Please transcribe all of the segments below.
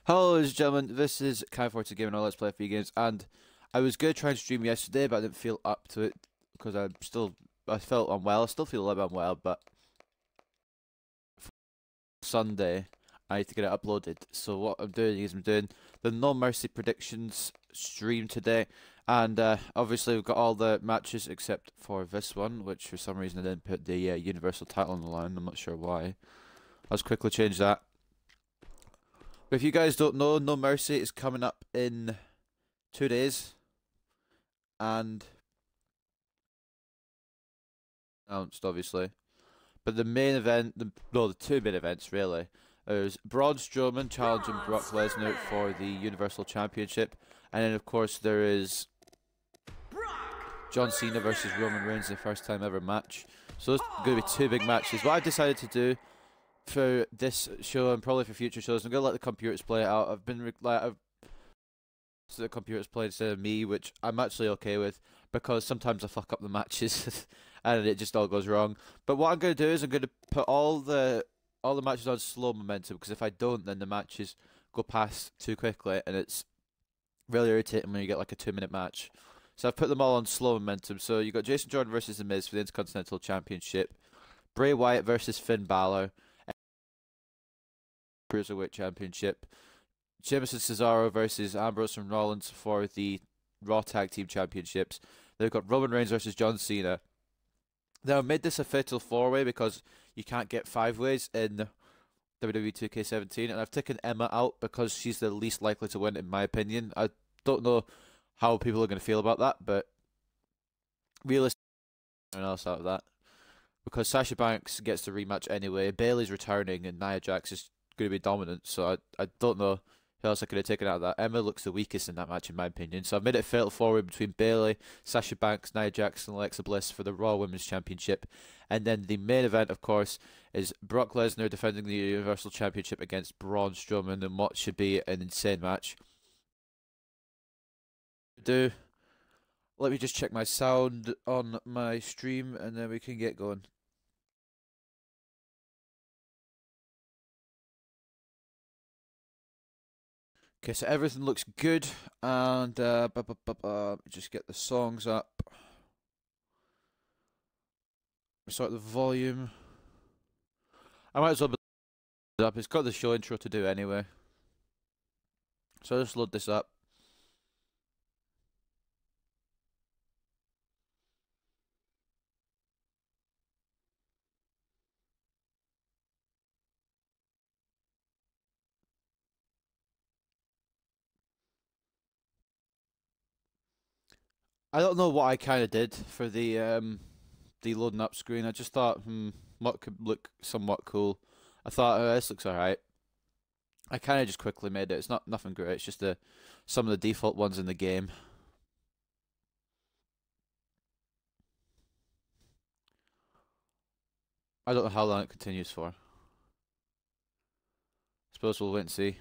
Hello, ladies and gentlemen, this is Kai40 Gaming on Let's Play FB Games, and I was going to try and stream yesterday, but I didn't feel up to it, because I felt unwell. I still feel a little bit unwell, but for Sunday, I need to get it uploaded. So what I'm doing is I'm doing the No Mercy predictions stream today, and obviously we've got all the matches except for this one, which for some reason I didn't put the Universal title on the line. I'm not sure why. Let's quickly change that. But if you guys don't know, No Mercy is coming up in 2 days, and announced obviously. But the main event, the two main events really, is Braun Strowman challenging Brock Lesnar for the Universal Championship, and then of course there is John Cena versus Roman Reigns, the first time ever match. So those are going to be two big matches. What I've decided to do for this show and probably for future shows, I'm gonna let the computers play it out. I've so the computers play instead of me, which I'm actually okay with because sometimes I fuck up the matches and it just all goes wrong. But what I'm gonna do is I'm gonna put all the matches on slow momentum, because if I don't, then the matches go past too quickly and it's really irritating when you get like a 2-minute match. So I've put them all on slow momentum. So you got Jason Jordan versus The Miz for the Intercontinental Championship, Bray Wyatt versus Finn Balor, Cruiserweight Championship, Sheamus and Cesaro versus Ambrose and Rollins for the Raw Tag Team Championships. They've got Roman Reigns versus John Cena. Now, I made this a fatal 4-way because you can't get 5-ways in WWE 2K17, and I've taken Emma out because she's the least likely to win, in my opinion. I don't know how people are going to feel about that, but realistically, anyone else out of that, because Sasha Banks gets the rematch anyway. Bayley's returning, and Nia Jax is going to be dominant, so I don't know who else I could have taken out of that. Emma looks the weakest in that match, in my opinion, so I've made it a fatal 4-way between Bayley, Sasha Banks, Nia Jax, and Alexa Bliss for the Raw Women's Championship. And then the main event, of course, is Brock Lesnar defending the Universal Championship against Braun Strowman in what should be an insane match. Let me just check my sound on my stream, and then we can get going. Okay, so everything looks good, and just get the songs up. Start the volume. I might as well build it up. It's got the show intro to do anyway, so I'll just load this up. I don't know what I kind of did for the loading up screen. I just thought, what could look somewhat cool. I thought, oh, this looks alright. I kind of just quickly made it. It's nothing great. It's just some of the default ones in the game. I don't know how long it continues for. I suppose we'll wait and see.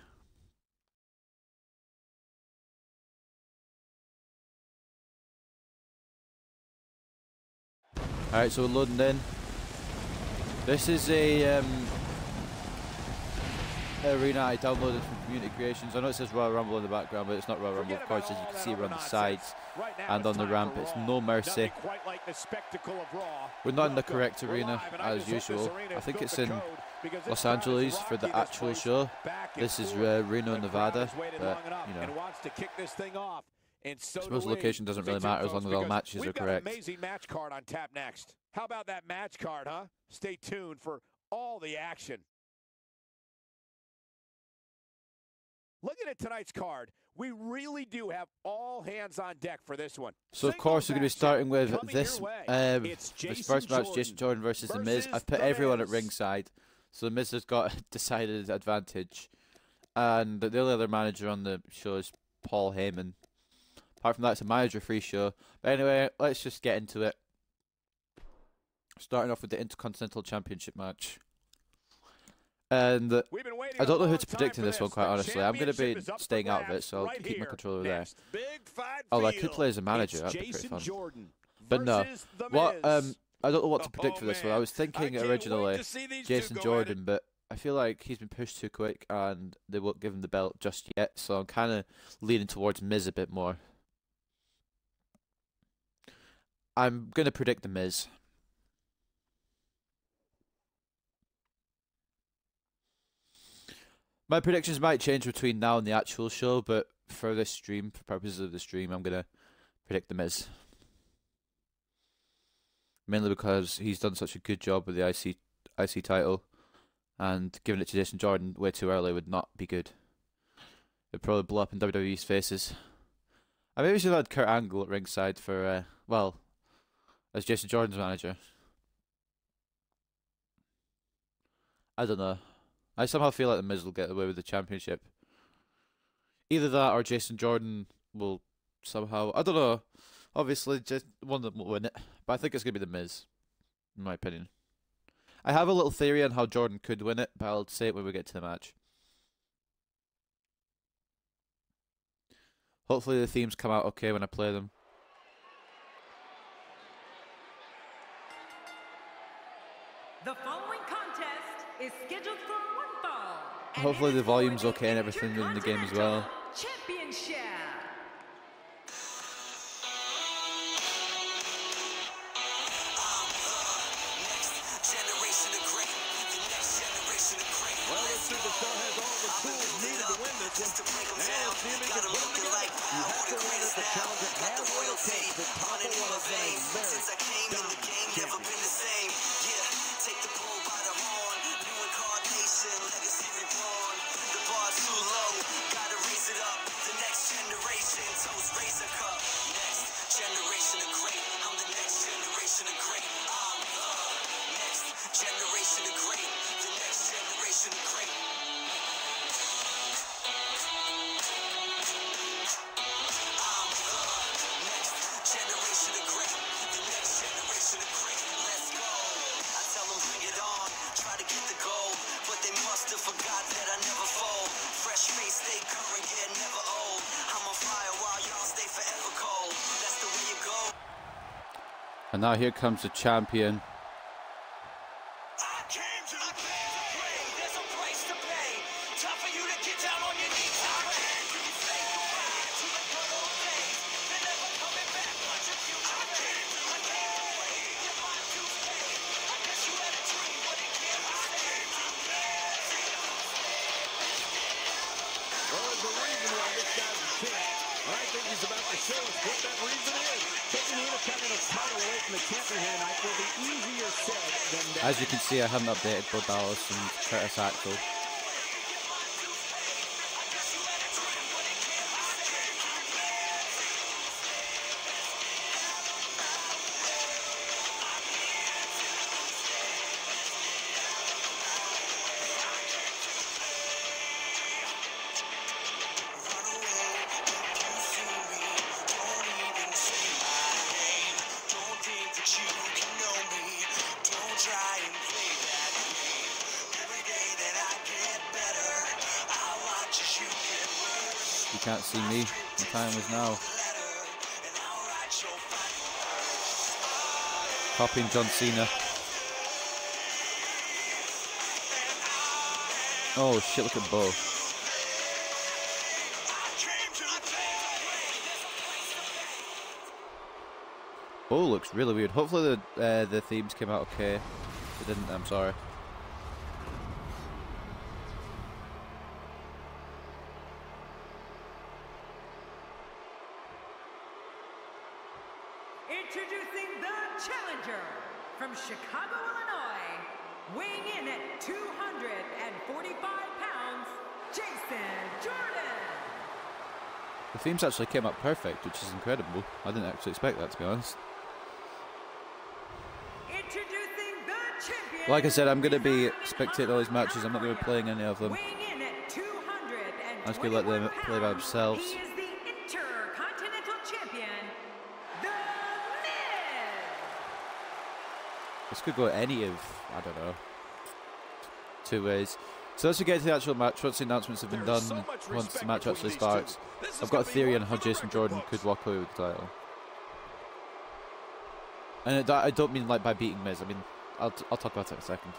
Alright, so we're loading in. This is a arena I downloaded from Community Creations. I know it says Royal Rumble in the background, but it's not Royal Rumble, of course, as you can see around the sides and on the ramp. It's No Mercy. We're not in the correct arena, as usual. I think it's in Los Angeles for the actual show. This is Reno, Nevada, but, you know. I suppose location doesn't really matter as long as all matches are correct. Amazing match card on tap next. How about that match card, huh? Stay tuned for all the action. Looking at tonight's card, we really do have all hands on deck for this one. So of course we're going to be starting with this first match, Jason Jordan versus The Miz. I've put everyone at ringside, so The Miz has got a decided advantage, and the only other manager on the show is Paul Heyman. Apart from that, it's a manager-free show. But anyway, let's just get into it. Starting off with the Intercontinental Championship match. And I don't know who to predict in this one, quite honestly. I'm going to be staying out of it, so I'll keep my controller there. Oh, I could play as a manager. That'd be pretty fun. But no, I don't know what to predict for this one. I was thinking originally Jason Jordan, but I feel like he's been pushed too quick and they won't give him the belt just yet, so I'm kind of leaning towards Miz a bit more. I'm going to predict the Miz. My predictions might change between now and the actual show, but for this stream, for purposes of the stream, I'm going to predict the Miz. Mainly because he's done such a good job with the IC title, and giving it to Jason Jordan way too early would not be good. It'd probably blow up in WWE's faces. I maybe should have had Kurt Angle at ringside for, well, as Jason Jordan's manager. I don't know. I somehow feel like the Miz will get away with the championship. Either that or Jason Jordan will somehow... I don't know. Obviously, just one of them will win it. But I think it's going to be the Miz, in my opinion. I have a little theory on how Jordan could win it, but I'll say it when we get to the match. Hopefully the themes come out okay when I play them. The following contest is scheduled for one fall. Hopefully the volume's okay and everything in the game as well. Championship. And now here comes the champion. As you can see, I haven't updated Bo Dallas and Curtis Axel. You can't see me. The time is now. Copying John Cena. Oh shit, look at Bo. Bo looks really weird. Hopefully the themes came out okay. If it didn't, I'm sorry. Introducing the challenger from Chicago, Illinois, weighing in at 245 pounds, Jason Jordan. The themes actually came out perfect, which is incredible. I didn't actually expect that, to be honest. Introducing the champion. Like I said, I'm going to be spectating all these matches. I'm not going to be playing any of them. Weighing in at 221 I'm just going to let them play by themselves. He is the Intercontinental Champion, The Miz. This could go any of, I don't know, two ways. So let's get to the actual match. Once the announcements have been done, once the match actually starts, I've got a theory on how Jason Jordan could walk away with the title. And I don't mean like by beating Miz. I mean, I'll talk about it in a second.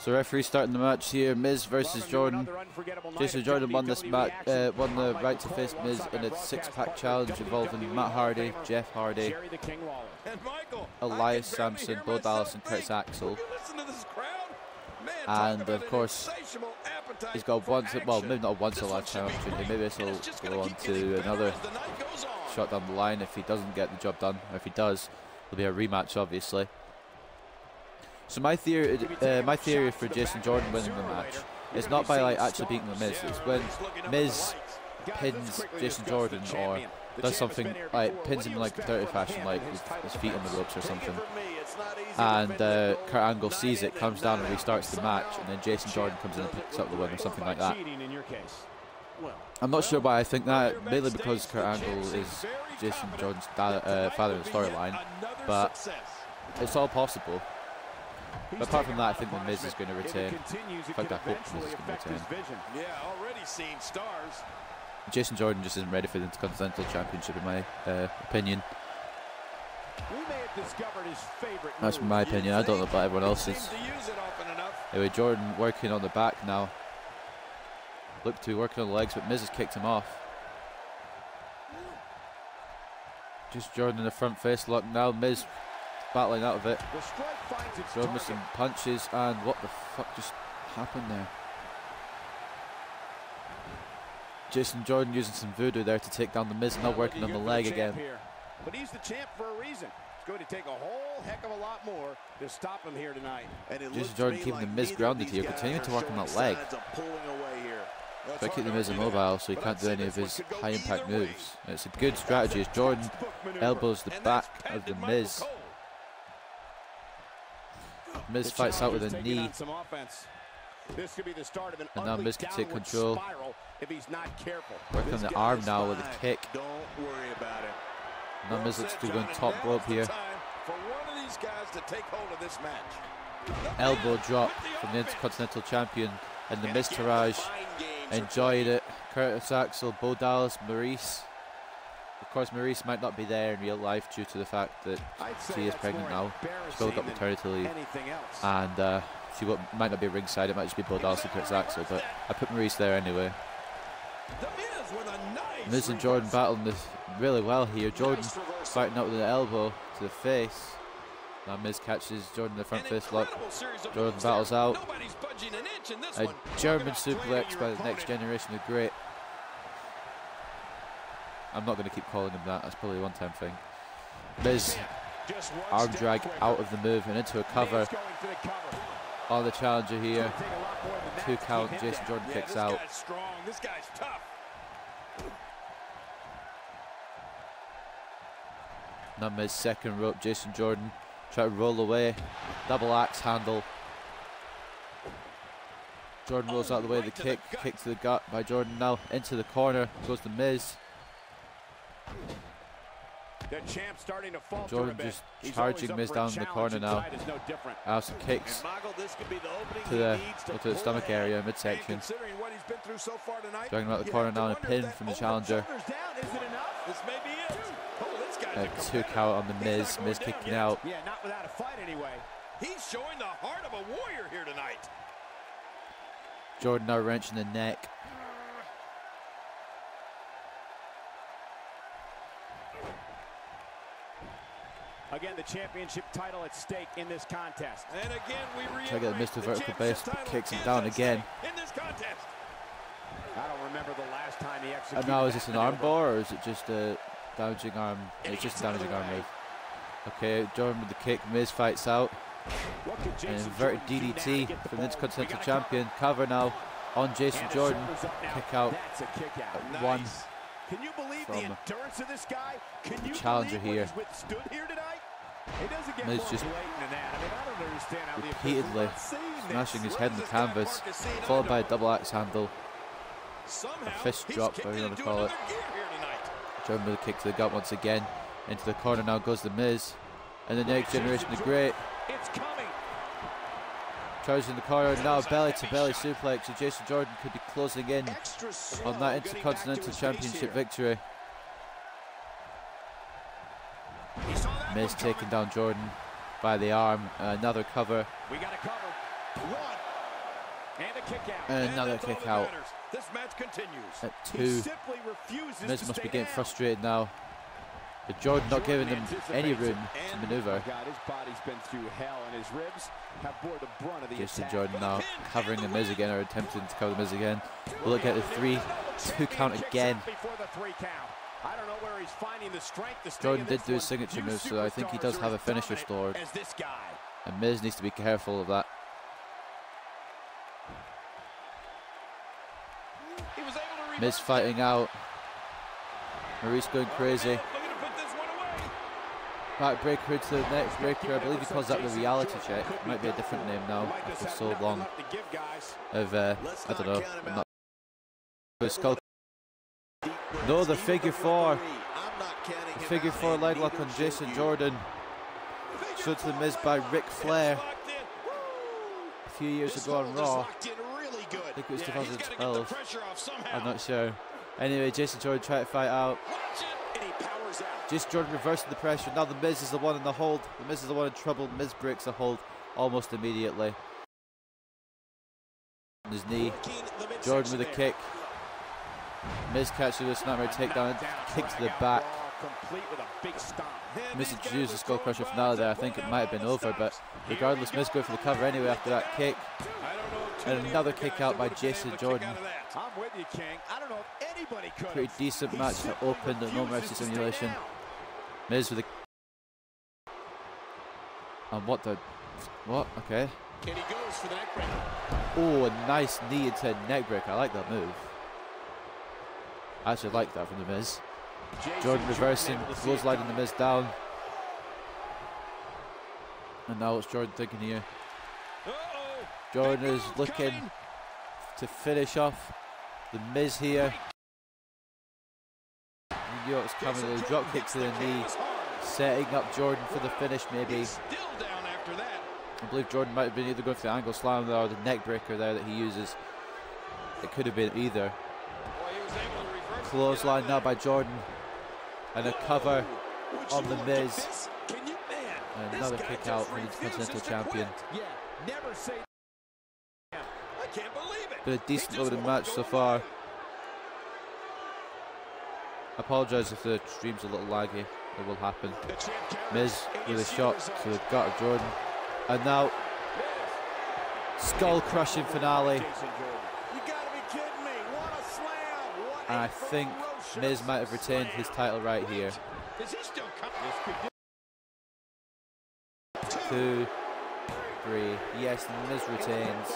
So referee starting the match here, Miz versus Jordan. Jason Jordan won this match, won the right to face Miz in a six-pack challenge involving Matt Hardy, Jeff Hardy, Elias Sampson, Bo Dallas and Curtis Axel. And of course, he's got well, maybe not a once in a lifetime opportunity, maybe this will go on to another shot down the line if he doesn't get the job done, or if he does, there'll be a rematch obviously. So my theory for Jason Jordan winning the match is not by like actually beating the Miz. It's when Miz pins Jason Jordan or does something like pins him in like a dirty fashion, like his feet on the ropes or something. And Kurt Angle sees it, comes down and restarts the match, and then Jason Jordan comes in and picks up the win or something like that. I'm not sure why I think that, mainly because Kurt Angle is Jason Jordan's father in the storyline, but it's all possible. But apart from that, I think the Miz is going to retain. In fact, I hope Miz is going to retain. Jason Jordan just isn't ready for the Intercontinental Championship, in my opinion. That's my opinion. I don't know about everyone else's. Anyway, Jordan working on the back now. Looked to be working on the legs, but Miz has kicked him off. Just Jordan in the front face lock now. Miz battling out of it. Jordan with some punches, and what the fuck just happened there? Jason Jordan using some voodoo there to take down the Miz, now working on the leg again. But he's the champ for a reason. It's going to take a whole heck of a lot more to stop him here tonight. Jason Jordan keeping the Miz grounded here, continuing to work on that leg. But keep the Miz immobile so he can't do any of his high impact moves. And it's a good strategy as Jordan elbows the back of the Miz. Miz fights out with a knee. And now Miz can take control. Working on the arm now with a kick. Now Miz looks to go on top rope here. Elbow drop from the Intercontinental Champion, and the Miz Taraj enjoyed it. Curtis Axel, Bo Dallas, Maurice. Of course, Maurice might not be there in real life due to the fact that she is pregnant now. She's still got maternity leave, and she might not be ringside. It might just be Bo Dallas and Curtis Axel, but I put Maurice there anyway. Miz and Jordan battling this really well here. Jordan fighting out with an elbow to the face. Now Miz catches Jordan in the front fist lock. Jordan battles out. A German suplex by the Next Generation of Great. I'm not going to keep calling him that. That's probably a one-time thing. Miz arm drag out of the move and into a cover on the challenger here. 2 count. Jason Jordan kicks out. This guy's tough. Now Miz second rope. Jason Jordan try to roll away. Double axe handle. Jordan rolls out of the way of the kick. Kick to the gut by Jordan now. Into the corner goes the Miz. The champ starting to falter Jordan just charging Miz down in the corner now. Out some kicks to the stomach area, midsection. Dragging him out the corner now, and a pin from the challenger. A 2 count on the Miz. Miz kicking out. Yeah, not without a fight anyway. He's showing the heart of a warrior here tonight. Jordan now wrenching the neck. Again, the championship title at stake in this contest. And again, we try to get the Mr. Vertical Base, but kicks him down again. In this contest. I don't remember the last time he executed. And now is this an arm bar or is it just a damaging arm? It's just a damaging arm move. Okay, Jordan with the kick. Miz fights out. An inverted DDT from the Intercontinental Champion. Cover now on Jason Jordan. Kick out at 1. Can you believe the endurance of this guy? Can you challenger here. Miz just repeatedly smashing his head in the canvas, followed by a double axe handle. A fist drop, whatever you want to call it. Jordan with a kick to the gut once again. Into the corner now goes the Miz. And the Next Generation of Great. Charging in the corner now, belly to belly suplex. So Jason Jordan could be closing in on that Intercontinental Championship victory. Miz taking down Jordan by the arm. Another cover. We got a cover. 1, And another kick out. This match continues. At 2. Miz must be getting frustrated now. But Jordan not giving them any room to maneuver. His body's been through hell, and his ribs have bore the brunt of the Jason attack. Jordan now covering the Miz again, or attempting to cover the Miz again. We'll look at the 3-2 count again. Jordan did do his signature move, so I think he does have a finisher stored. And Miz needs to be careful of that. Miz fighting out. Maurice going crazy. Backbreaker into the next breaker. I believe he calls that the reality check. Might be a different name now after so long of I don't know. I'm not skull. No, the figure 4. The figure 4 leg lock on Jason Jordan. Showed to the Miz by Ric Flair a few years ago on Raw. I think it was 2012. I'm not sure. Anyway, Jason Jordan tried to fight out. Jason Jordan reversing the pressure. Now the Miz is the one in the hold. The Miz is the one in trouble. Miz breaks the hold almost immediately. On his knee. Jordan with a kick. Miz catches with a snapmare takedown. Kick to the back. Miz introduced the skull crusher finale there. I think it might have been over, but regardless, Miz going for the cover anyway after that kick. And another kick out by Jason Jordan. Pretty decent match to open the No Mercy simulation. Miz with a... And what the... What? Okay. Oh, a nice knee into a neck break. I like that move. I actually like that from the Miz. Jordan reversing, clotheslining the Miz down. And now what's Jordan thinking here? Jordan is looking to finish off the Miz here. You knew it was coming, a drop kick to the knee, setting up Jordan for the finish maybe. I believe Jordan might have been either going for the angle slam there or the neck breaker there that he uses. It could have been either. Clothesline now by Jordan. And a cover on the Miz. And another kick out for the Intercontinental Champion. Been a decent loaded match so far. I apologise if the stream's a little laggy. It will happen. Miz with a shot to the gut of Jordan. And now, skull crushing finale. And I think Miz might have retained his title right here. 2, 3. Yes, Miz retains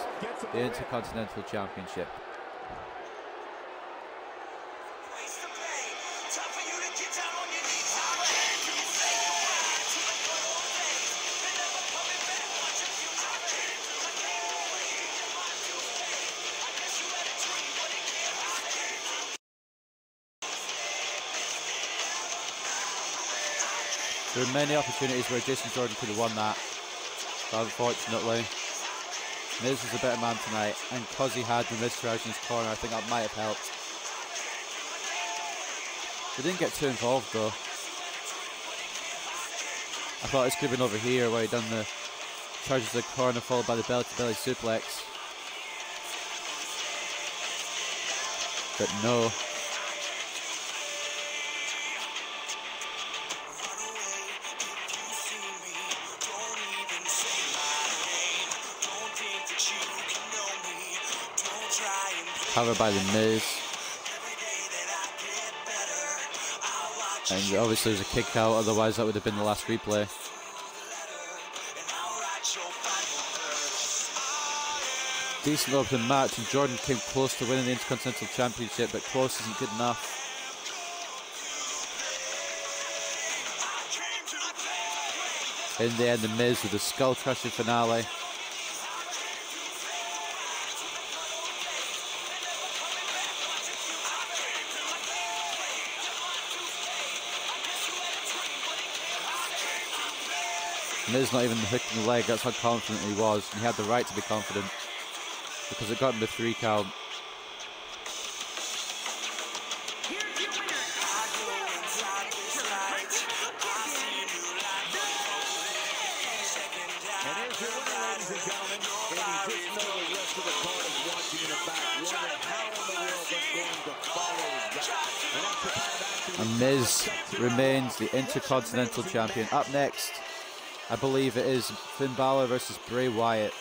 the Intercontinental Championship. There were many opportunities where Jason Jordan could have won that, but unfortunately, Miz was a better man tonight, and because he had the Miz crowd in his corner, I think that might have helped. They didn't get too involved though. I thought this could have been over here where he done the charges to the corner followed by the belly-to-belly suplex. But no. Covered by the Miz. And obviously there's a kick out, otherwise that would have been the last replay. Decent open match, and Jordan came close to winning the Intercontinental Championship, but close isn't good enough. In the end, the Miz with the skull crushing finale. Miz not even hooking the leg, that's how confident he was, and he had the right to be confident because it got him the 3 count. And here's your winner, ladies and gentlemen, and you just know the rest of the card And Miz remains the Intercontinental Champion. Up next, I believe it is Finn Balor versus Bray Wyatt.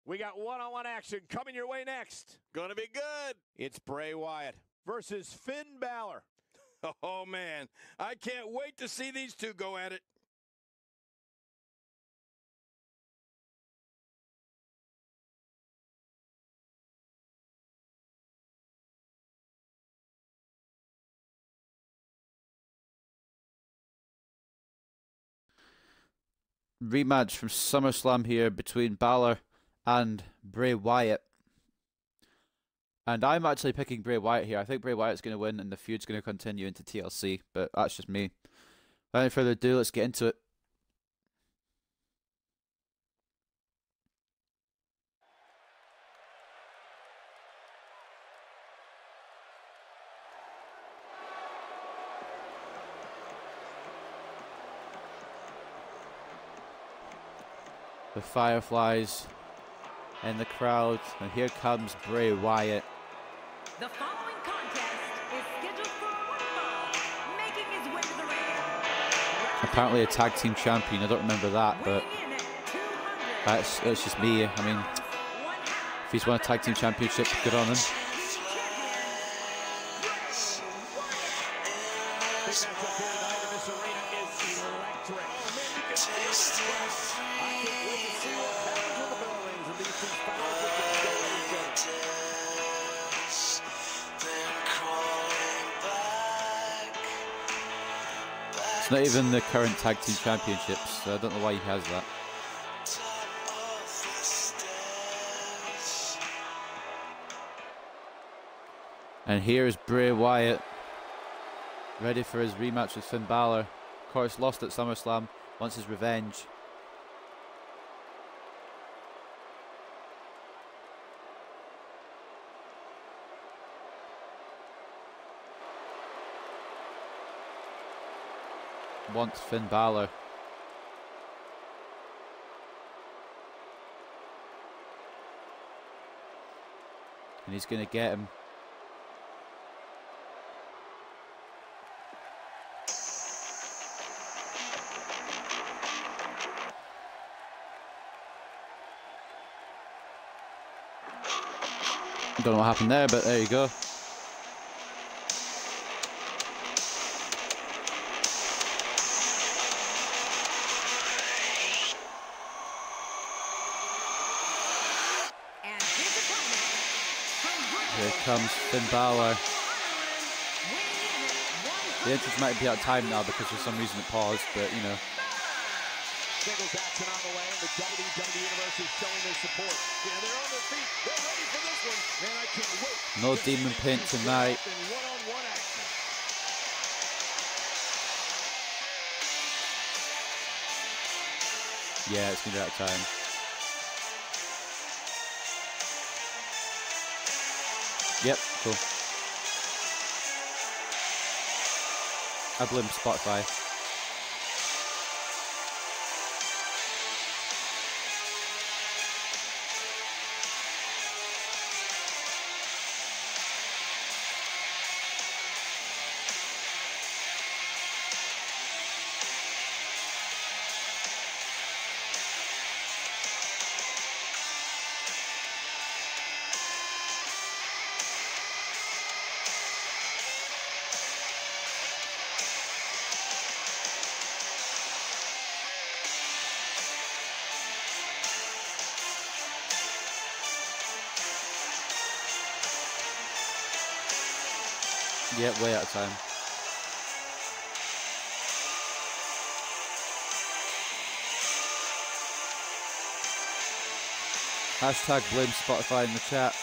We got one-on-one action coming your way next. Gonna be good. It's Bray Wyatt versus Finn Balor. Oh, man. I can't wait to see these two go at it. Rematch from SummerSlam here between Balor and Bray Wyatt. And I'm actually picking Bray Wyatt here. I think Bray Wyatt's going to win and the feud's going to continue into TLC, but that's just me. Without any further ado, let's get into it. The Fireflies in the crowd, and here comes Bray Wyatt. The following contest is scheduled for one fall, making his way to the ring. Apparently a tag team champion, I don't remember that, but Weighing in at 200 that's just me. I mean, if he's won a tag team championship, good on him. It's not even the current tag team championships, so I don't know why he has that. And here is Bray Wyatt, ready for his rematch with Finn Balor. Of course, lost at SummerSlam, wants his revenge. Wants Finn Balor. And he's going to get him. Don't know what happened there, but there you go. Here comes Finn Balor. The entrance might be out of time now because for some reason it paused, but you know. Singles action on the way, and the WWE Universe is showing their support. Yeah, they're on their feet. They're ready for this one, and I can't wait. No demon pin tonight. One-on-one action. Yeah, it's gonna be out of time. Yep, cool. I blame Spotify. Yeah, way out of time. Hashtag blame Spotify in the chat.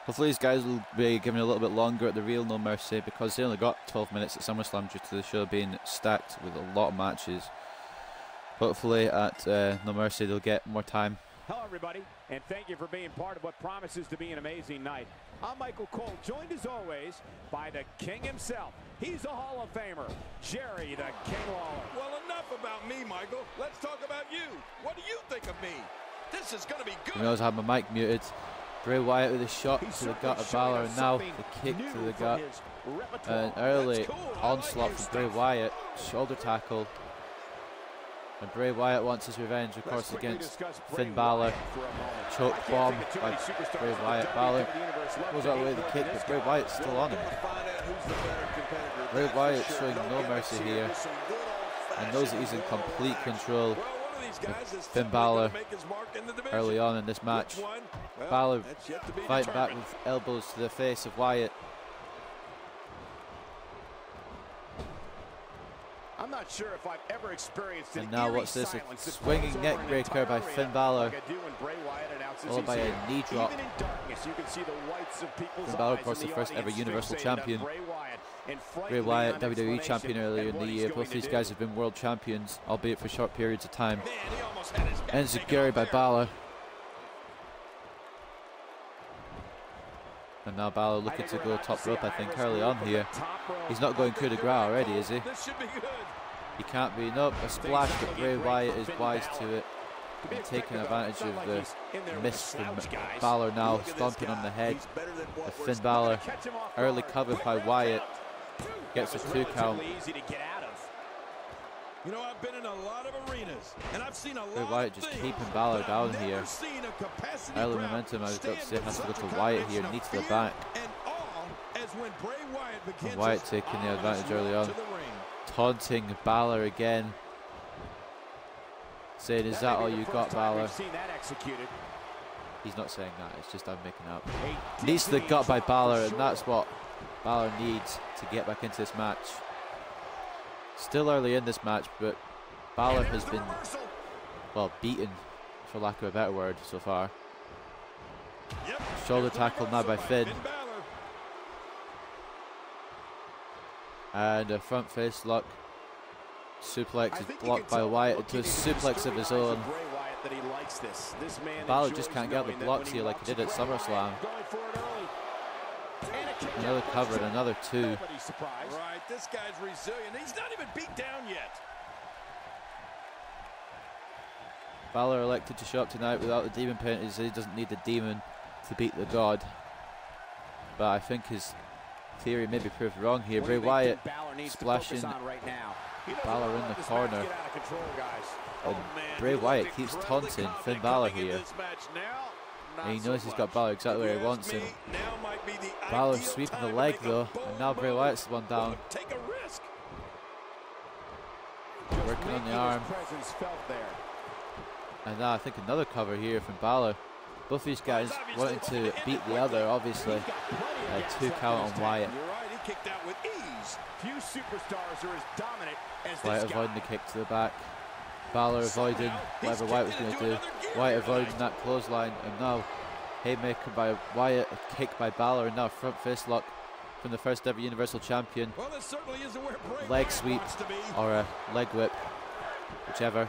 Hopefully these guys will be given a little bit longer at the Real No Mercy because they only got 12 minutes at SummerSlam due to the show being stacked with a lot of matches. Hopefully at No Mercy they'll get more time. Hello everybody, And thank you for being part of what promises to be an amazing night. I'm Michael Cole, joined as always by the King himself. He's a Hall of Famer, Jerry the King Lawler. Well, enough about me, Michael. Let's talk about you. What do you think of me? This is going to be good. You notice I have my mic muted. Bray Wyatt with a shot to the gut of Balor, and now the kick to the gut. An early onslaught from Bray Wyatt, shoulder tackle. And Bray Wyatt wants his revenge, of course, against Finn Balor. Choke bomb by Bray Wyatt. Balor goes out away the kick, but Bray Wyatt's still on him. Bray Wyatt showing no mercy here, and knows that he's in complete control of Finn Balor early on in this match. Balor fighting back with elbows to the face of Wyatt. I'm not sure if I've ever experienced an And now what's this? A swinging neck breaker by Finn Balor, followed by a knee drop. Finn Balor, of course, the first ever Universal Champion. Bray Wyatt, WWE Champion earlier in the year. Both these guys have been World Champions, albeit for short periods of time. Enziguri by Balor. And now Balor looking to go top rope, I think, early on here. He's not going coup de grace already, is he? He can't be. Nope, a splash, but Bray Wyatt is wise to it. And taking advantage of the miss from Balor now, stomping on the head of Finn Balor. Early covered by Wyatt. Gets a 2 count. You know, I've been in a lot of arenas, and I've seen a lot Bray Wyatt just keeping Balor down here. Early momentum, I was about to say, has to go to Wyatt here, knee to the back. And Wyatt taking the advantage early on. Taunting Balor again. Saying, is that all you got, Balor? He's not saying that, it's just I'm making up. Needs the gut by Balor, and that's what Balor needs to get back into this match. Still early in this match, but Balor has been, well, beaten, for lack of a better word, so far. Shoulder tackle now by Finn. And a front face lock. Suplex is blocked by Wyatt into a suplex of his own. Balor just can't get out the blocks here like he did at SummerSlam. Another cover and another 2. Right, this guy's resilient. He's not even beat down yet. Balor elected to show up tonight without the demon paint. He said he doesn't need the demon to beat the god. But I think his theory may be proved wrong here. Bray Wyatt splashing Balor in the corner. And Bray Wyatt keeps taunting Finn Balor here. And he knows he's got Balor exactly where he wants him. Balor sweeping the leg though, and now Bray Wyatt's the one down. Working on the arm. And now I think another cover here from Balor. Both these guys wanting to beat the other, obviously. A 2 count on Wyatt. Wyatt avoiding the kick to the back. Balor avoiding whatever Wyatt was going to do. Wyatt avoiding that clothesline, and now haymaker by Wyatt, a kick by Balor, and now a front fist lock from the first ever Universal Champion. Leg sweep or a leg whip, whichever.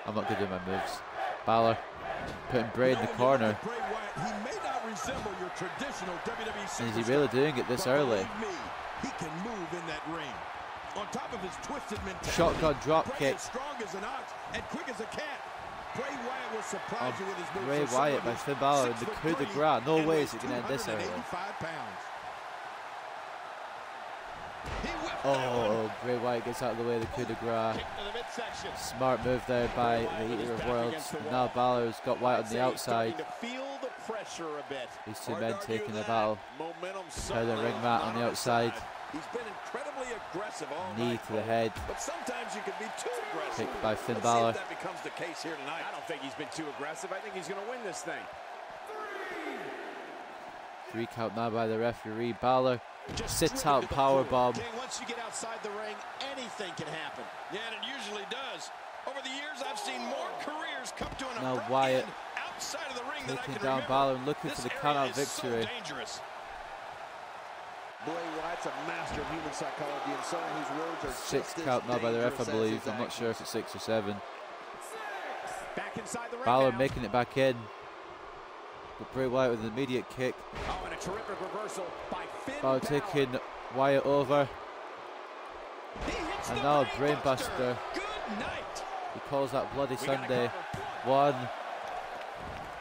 I'm not good at my moves. Balor putting Bray in the corner. And is he really doing it this early? He can move in that ring. On top of his twisted mentality, shotgun drop kick. Strong as an ox and quick as a cat. Bray Wyatt will surprise you with his moves. Bray Wyatt by Finn Balor in the coup de grace. No way is it going to end this early. Oh, Bray Wyatt gets out of the way of the coup de grace. Smart move there by the Eater of Worlds. And now Balor's got Wyatt on the outside. These two men taking the battle. Now the ring mat on the outside. He's been incredibly aggressive all knee night, to the head. But sometimes you can be too aggressive. Kick by Finn Let's Balor. see if that becomes the case here tonight. I don't think he's been too aggressive. I think he's going to win this thing. 3 count now by the referee. Balor sits out powerbomb. Once you get outside the ring, anything can happen. Yeah, and it usually does. Over the years, I've seen more careers come to an Now abrupt Wyatt end outside of the ring than I taking can down remember. Balor and looking for This the count out area is victory. So dangerous. Bray Wyatt's a master of human psychology and someone whose words are 6 count now by the ref, I believe. I'm not sure if it's 6 or 7. Back back inside the ring Balor now. making it back in. But Bray Wyatt with an immediate kick. Oh, and a terrific reversal by Finn Balor Balor. taking Wyatt over. He hits And the now a brainbuster. brainbuster. Good night. He calls that Bloody We got a Sunday. cover. One.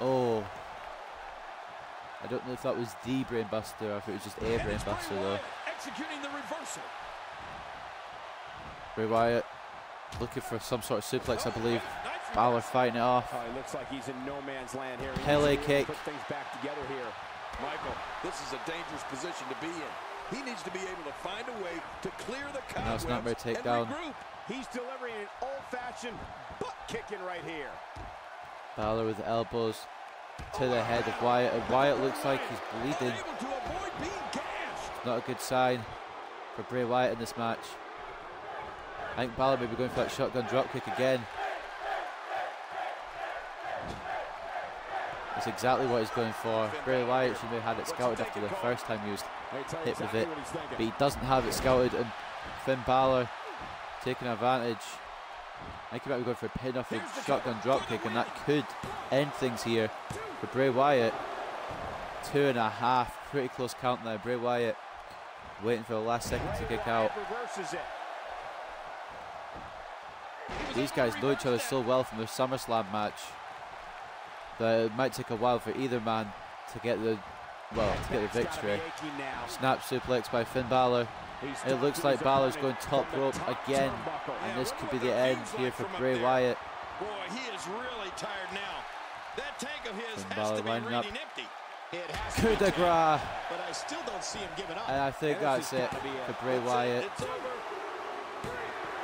Oh. I don't know if that was the brainbuster or if it was just a And it's Bray brainbuster though. Wyatt executing the reversal. Bray Wyatt looking for some sort of suplex, I believe. Nice Balor fighting it off. Oh, he looks like he's in no man's land here. He Pele needs to really kick. Put things back together here. Michael, this is a dangerous position to be in. He needs to be able to find a way to clear the Now it's cobwebs not very and takedown. regroup. He's delivering an old-fashioned butt kicking right here. Balor with the elbows to the head of Wyatt. And Wyatt looks like he's bleeding. Able to avoid being gashed. Not a good sign for Bray Wyatt in this match. I think Balor may be going for that shotgun dropkick again. That's exactly what he's going for. Bray Wyatt should have had it scouted after the first time he was hit with it. But he doesn't have it scouted, and Finn Balor taking advantage. I think he might be going for a pin off a shotgun dropkick, and that could end things here for Bray Wyatt. 2.5, pretty close count there. Bray Wyatt waiting for the last second to kick out. Reverses it. These guys know each other so well from their SummerSlam match that it might take a while for either man to get the victory. Snap suplex by Finn Balor. It looks like Balor's going top rope again, and this could be the end here for Bray Wyatt. Boy, he is really tired now. That tank of his Finn has Balor to be lining up. reading empty. Coup de grace. But I still don't see him giving up. And I think that's it for Bray Wyatt. It's over.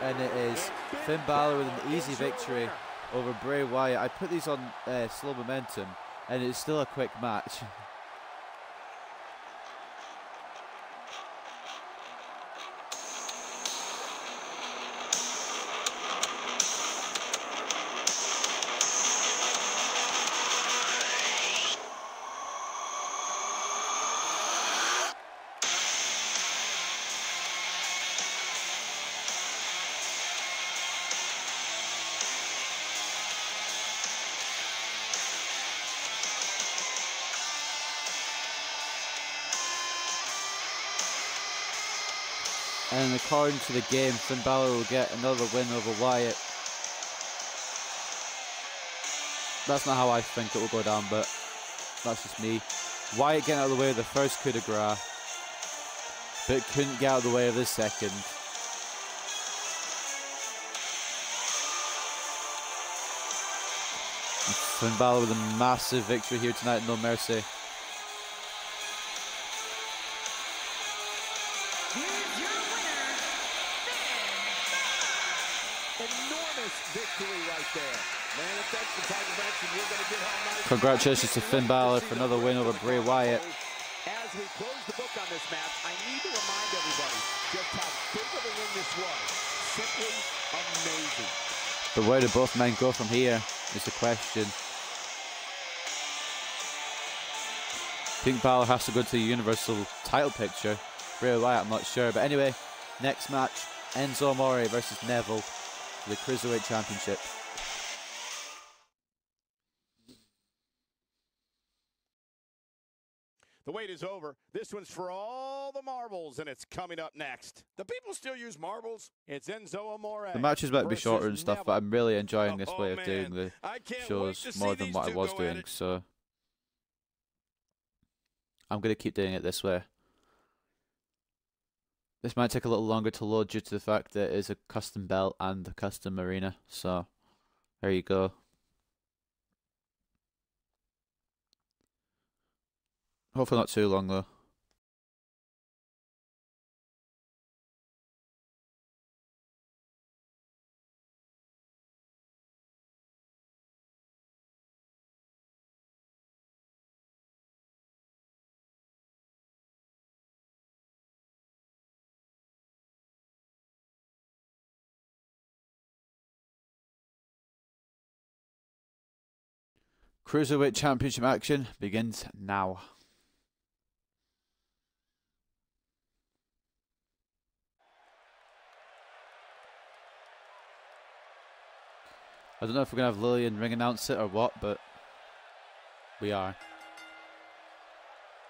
And it is Finn Balor with an easy victory over Bray Wyatt. I put these on slow momentum, and it's still a quick match. And according to the game, Finn Balor will get another win over Wyatt. That's not how I think it will go down, but that's just me. Wyatt getting out of the way of the first coup de grace, but couldn't get out of the way of the second. Finn Balor with a massive victory here tonight, No Mercy. Victory right there. Man, if that's the type of action you're going to get all night. Congratulations to Finn Balor for another win over Bray Wyatt. As we close the book on this match, I need to remind everybody just how big of a win this was. Simply amazing. But where do both men go from here is the question. I think Balor has to go to the Universal title picture. Bray Wyatt, I'm not sure. But anyway, next match, Enzo Amore versus Neville for the Cruiserweight Championship. The wait is over. This one's for all the marbles, and it's coming up next. Do people still use marbles? It's Enzo Amore. The match is about to be versus shorter and stuff, but I'm really enjoying this way of man. doing the I can't wait shows to see more than these what I two was go at doing, it. so I'm going to keep doing it this way. This might take a little longer to load due to the fact that it is a custom belt and a custom arena, so there you go. Hopefully not too long though. Cruiserweight Championship action begins now. I don't know if we're going to have Lillian ring announce it or what, but we are.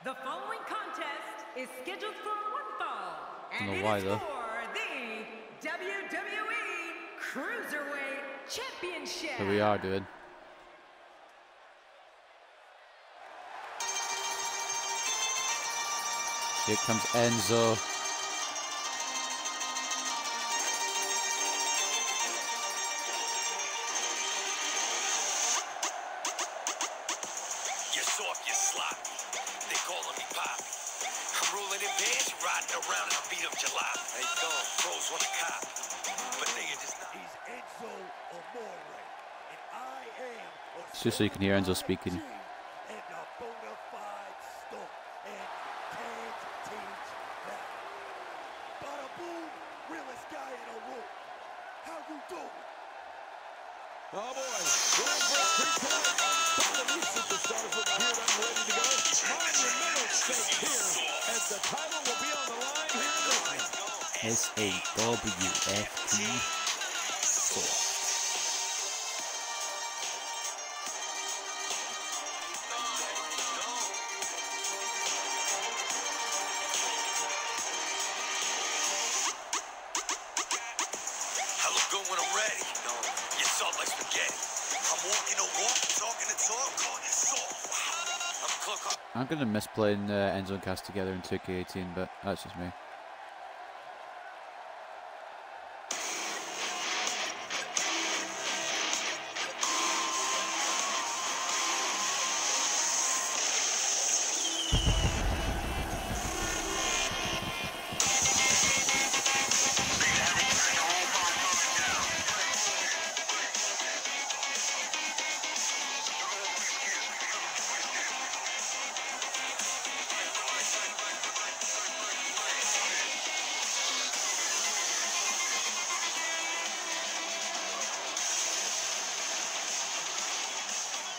The following contest is scheduled for one fall, and Don't know it why, is though. for the WWE Cruiserweight Championship. So we are doing. Here comes Enzo. You're soft, you're sloppy. They calling me Pop. I'm rolling in bands, riding around in the beat of July. Hey, dog, pros want a cop. But they are just not. He's Enzo Amore, and I am It's just so you can hear Enzo speaking. and a bona fide star, and can't teach that. Bada boom, realest guy in the room. How you doing? Oh boy, we're in for a treat tonight. Both of these superstars look geared up and ready to go. Monumental stake here, as the title will be on the line here in this one. SAWFT. I look good when I'm ready. You're soft like spaghetti. I'm walking the walk, talking the talk, calling it soft. I'm clock. I'm going to miss playing Enzo and Cass together in 2K18, but that's just me.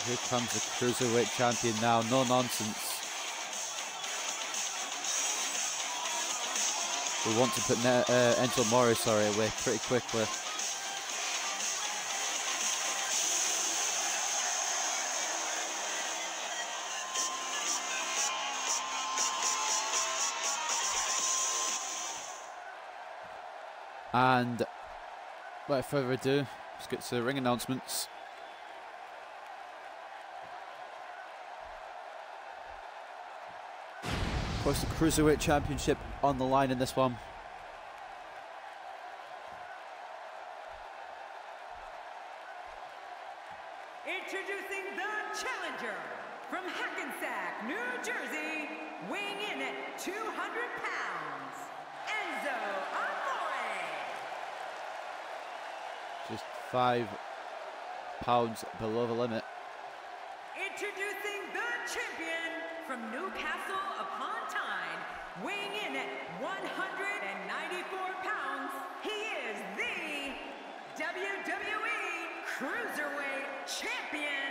Here comes the Cruiserweight Champion now, no nonsense. We want to put Enzo Amore away pretty quickly. And without further ado, let's get to the ring announcements. Of course, the Cruiserweight Championship on the line in this one. Introducing the challenger from Hackensack, New Jersey, weighing in at 200 pounds, Enzo Amore. Just 5 pounds below the limit. Introducing the champion from Newcastle upon Tyne, weighing in at 194 pounds, he is the WWE Cruiserweight Champion,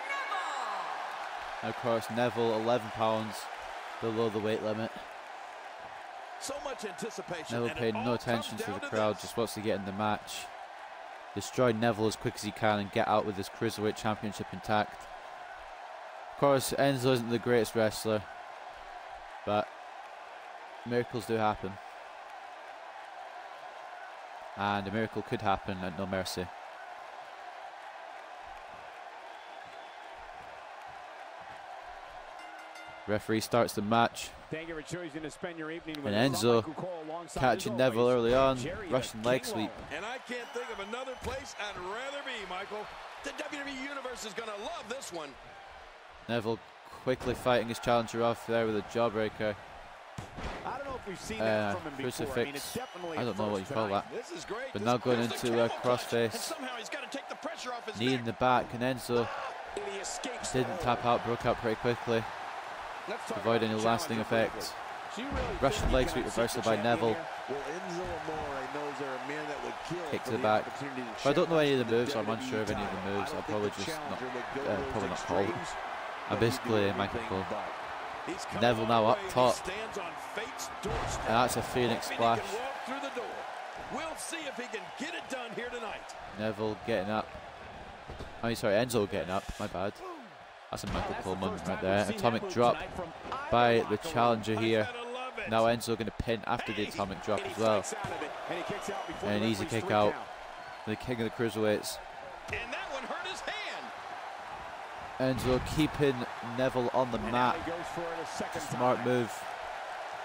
Neville. And of course, Neville 11 pounds below the weight limit. So much anticipation. Neville and it paid no all attention comes to the down crowd, this. just wants to get in the match. Destroy Neville as quick as he can and get out with his Cruiserweight Championship intact. Of course, Enzo isn't the greatest wrestler, but miracles do happen. And a miracle could happen at No Mercy. Referee starts the match. Thank you for choosing to spend your evening with And us. Enzo I'm Michael Cole, alongside, catching as Neville always, early on, Jerry, the Russian leg King sweep. Lawler. And I can't think of another place I'd rather be, Michael. The WWE Universe is going to love this one. Neville quickly fighting his challenger off there with a jawbreaker. I don't know if we've seen that from him before. Crucifix. I mean, it's definitely I don't know what you call that. This is great. But This now going is the into a camel crossface. touch. And somehow he's got to take the pressure off his Knee neck. in the back, and Enzo And he escapes didn't the tap out, broke out pretty quickly. Let's talk Avoid about any the lasting challenger effects. briefly. Do you really Russian think leg you sweep can reversal unseat by the champion Neville. here? Well, Enzo Amore knows there are men that would kill Kick to for the back. opportunity to If I don't know any of the challenge moves, or I'm WWE unsure of any of the title. moves, I don't I'll think probably the just not, challenger would go to those probably not call them. extremes, I'm but he basically could do Michael anything Cole. but. He's come Neville a now long up way, and he top. stands on fate's doorstep. And that's a Phoenix Hoping splash. He can walk through the door. We'll see if he can get it done here tonight. Neville getting up. Oh, sorry, Enzo getting up. My bad. That's a Michael Cole moment right there. Atomic drop by the challenger here. Now Enzo going to pin after the atomic drop as well. And an easy kick out. The king of the cruiserweights. And that one hurt his hand. Enzo keeping Neville on the mat. Smart move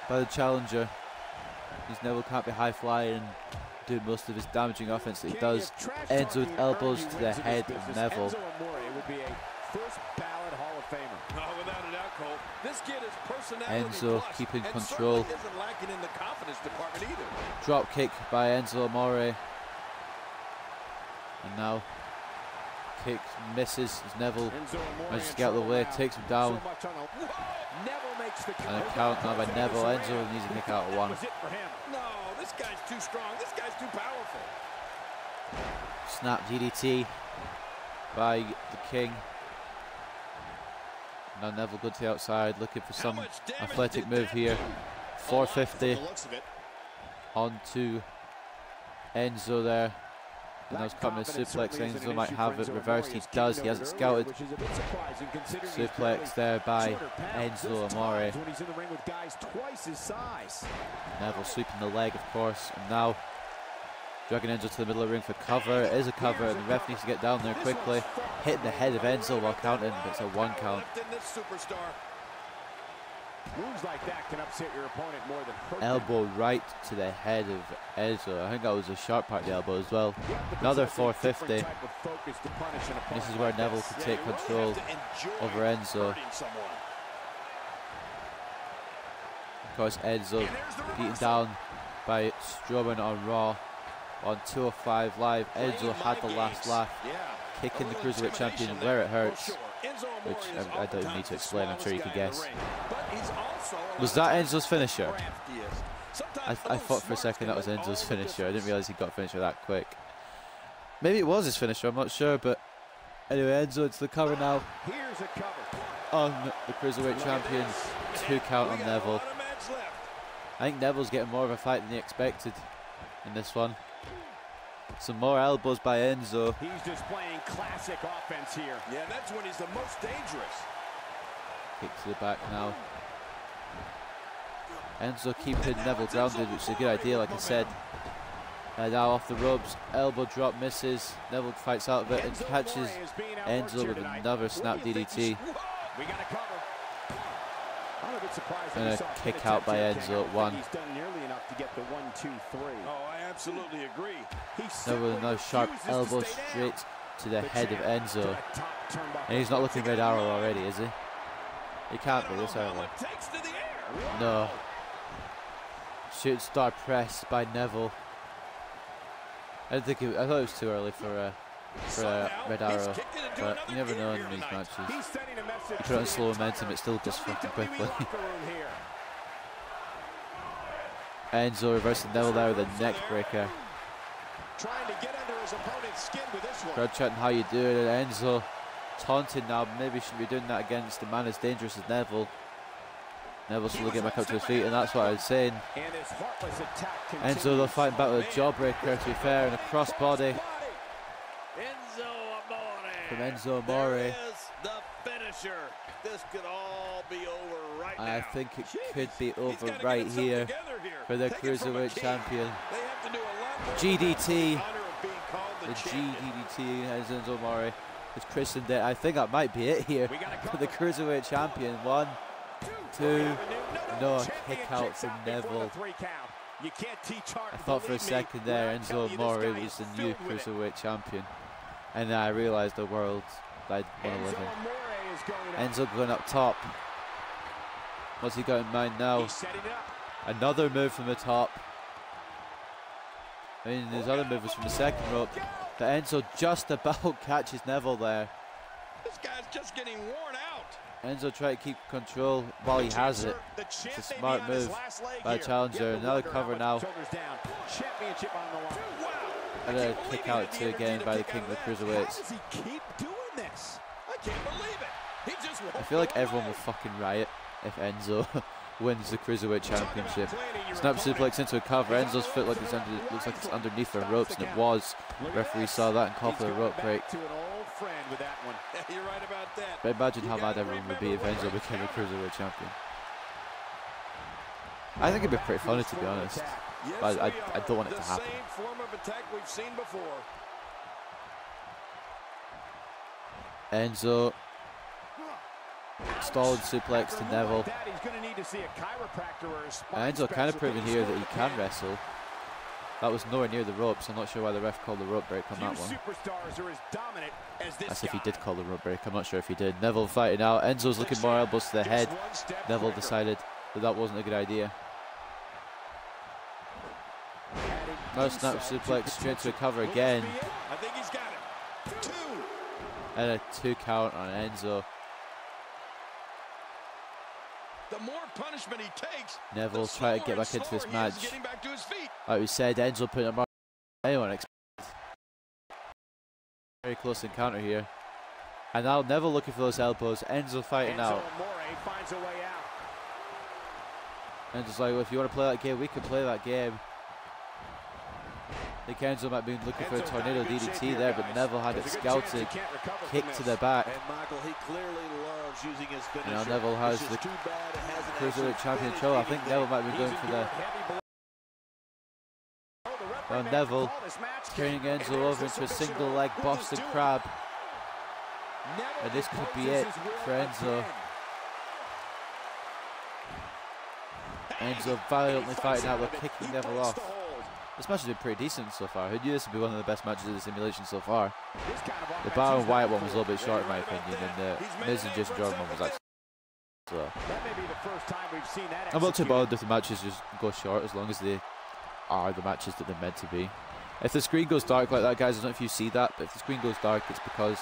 by the challenger. Because Neville can't be high flying and do most of his damaging offense that he does. Enzo with elbows to the head of Neville. Enzo keeping control. Drop kick by Enzo Amore. And now kick misses as Neville manages to get out of the way, takes him down. And a count now by Neville. Enzo needs to kick out of one. No, this guy's too strong. This guy's too powerful. Snap DDT by the King. Now Neville good to the outside, looking for some athletic move here. 450 onto Enzo there. And those coming to suplex. Enzo might have it reversed. He does. He has it scouted. Suplex there by Enzo Amore. Neville sweeping the leg, of course. And now dragging Enzo to the middle of the ring for cover. It is a cover, and the ref needs to get down there quickly. Hitting the head of Enzo while counting, but it's a 1 count. Moves like that can upset your opponent more than hurt Elbow right to the head of Enzo. I think that was a sharp part of the elbow as well. Another 450. This is where Neville can take control over Enzo. Of course, Enzo beaten down by Strowman on Raw. On 205 Live, Enzo had the last laugh, kicking the Cruiserweight Champion where it hurts, which I don't need to explain, I'm sure you can guess. Was that Enzo's finisher? I thought for a second that was Enzo's finisher. I didn't realise he got a finisher that quick. Maybe it was his finisher, I'm not sure, but anyway, Enzo into the cover now. On the Cruiserweight Champion, 2 count on Neville. I think Neville's getting more of a fight than he expected in this one. Some more elbows by Enzo. He's displaying classic offense here. Yeah, that's when he's the most dangerous. Kick to the back now. Enzo keeping Neville grounded, which is a good idea, like I said. Now off the ropes, elbow drop misses. Neville fights out of it and catches Enzo with another snap DDT. And a kick out by Enzo at 1. Oh, I absolutely agree. Neville with another sharp elbow straight to the head of Enzo. And he's not looking Red Arrow already, is he? He can't be this early. No. Shooting star press by Neville. I thought it was too early for a Red Arrow, but you never know in these matches. You put it on slow momentum, it still goes fucking quickly. Enzo reversing Neville there with a neck breaker. Crowd chanting how you doing, and Enzo taunting now. Maybe shouldn't be doing that against a man as dangerous as Neville. Neville's slowly getting back up to his feet, and that's what I was saying. Enzo though fighting back with a jawbreaker, to be fair, and a crossbody from Enzo Amore. This could all be over right now. I think it could be over right here for the Cruiserweight Champion. GDT. The GDT as Enzo Amore has christened it. I think that might be it here for the Cruiserweight Champion. 1, 2, no, kick out from Neville. I thought for a second there Enzo Amore was the new Cruiserweight Champion, and then I realised the world I'd want to live in. Enzo going up top. What's he got in mind now? Another move from the top. I mean, his other move was from the second rope, but Enzo just about catches Neville there. This guy's just getting worn out. Enzo trying to keep control while he has it. It's a smart move by the challenger. Another cover now. And a kick out too again by the King of the Cruiserweights. I feel like everyone will fucking riot if Enzo wins the Cruiserweight Championship. Snap suplex into a cover. Enzo's foot looks like it's underneath the ropes, and it was. The referee saw that and called for a rope break. friend with that one. You're right about that. But imagine how mad everyone would be if Enzo became a Cruiserweight champion. I think it'd be pretty funny, to be honest. Yes, But I don't want it to happen. The same form of attack we've seen before. Enzo. Stalled suplex to Neville. He's going to need to see a chiropractor or a spine And Enzo kind of specialist proven here that he can wrestle. That was nowhere near the ropes. I'm not sure why the ref called the rope break on that one. Superstars are as dominant as this As if he guy. did call the rope break. I'm not sure if he did. Neville fighting out. Enzo's looking more elbows to the head. Just one step Neville quicker. decided that that wasn't a good idea. No snap suplex straight to a cover again. I think he's got it. 2. And a 2 count on Enzo. The more punishment he takes, Neville the trying to get slower back into this and slower he is match. getting back to his feet. Like we said, Enzo putting a mark on anyone expected. Very close encounter here. And now Neville looking for those elbows. Enzo fighting out. Finds a way out. Enzo's like, well, if you want to play that game, we can play that game. I think Enzo might be looking for a tornado DDT there, but Neville had it scouted. Kick to the back. And Michael, he clearly loves using his finisher. And now Neville has the Cruiserweight Champion control. I think Neville might be going for the... Well, Neville turning Enzo over into a single leg Boston Crab. And this could be it for Enzo. Enzo valiantly fighting out, but kicking Neville off. This match has been pretty decent so far. Who knew this would be one of the best matches of the simulation so far? The Balor and Wyatt one was a little bit short in my opinion, and the Miz and Jason Jordan one was actually so. I'm not too bothered if the matches just go short as long as they are the matches that they're meant to be. If the screen goes dark like that, guys, I don't know if you see that, but if the screen goes dark, it's because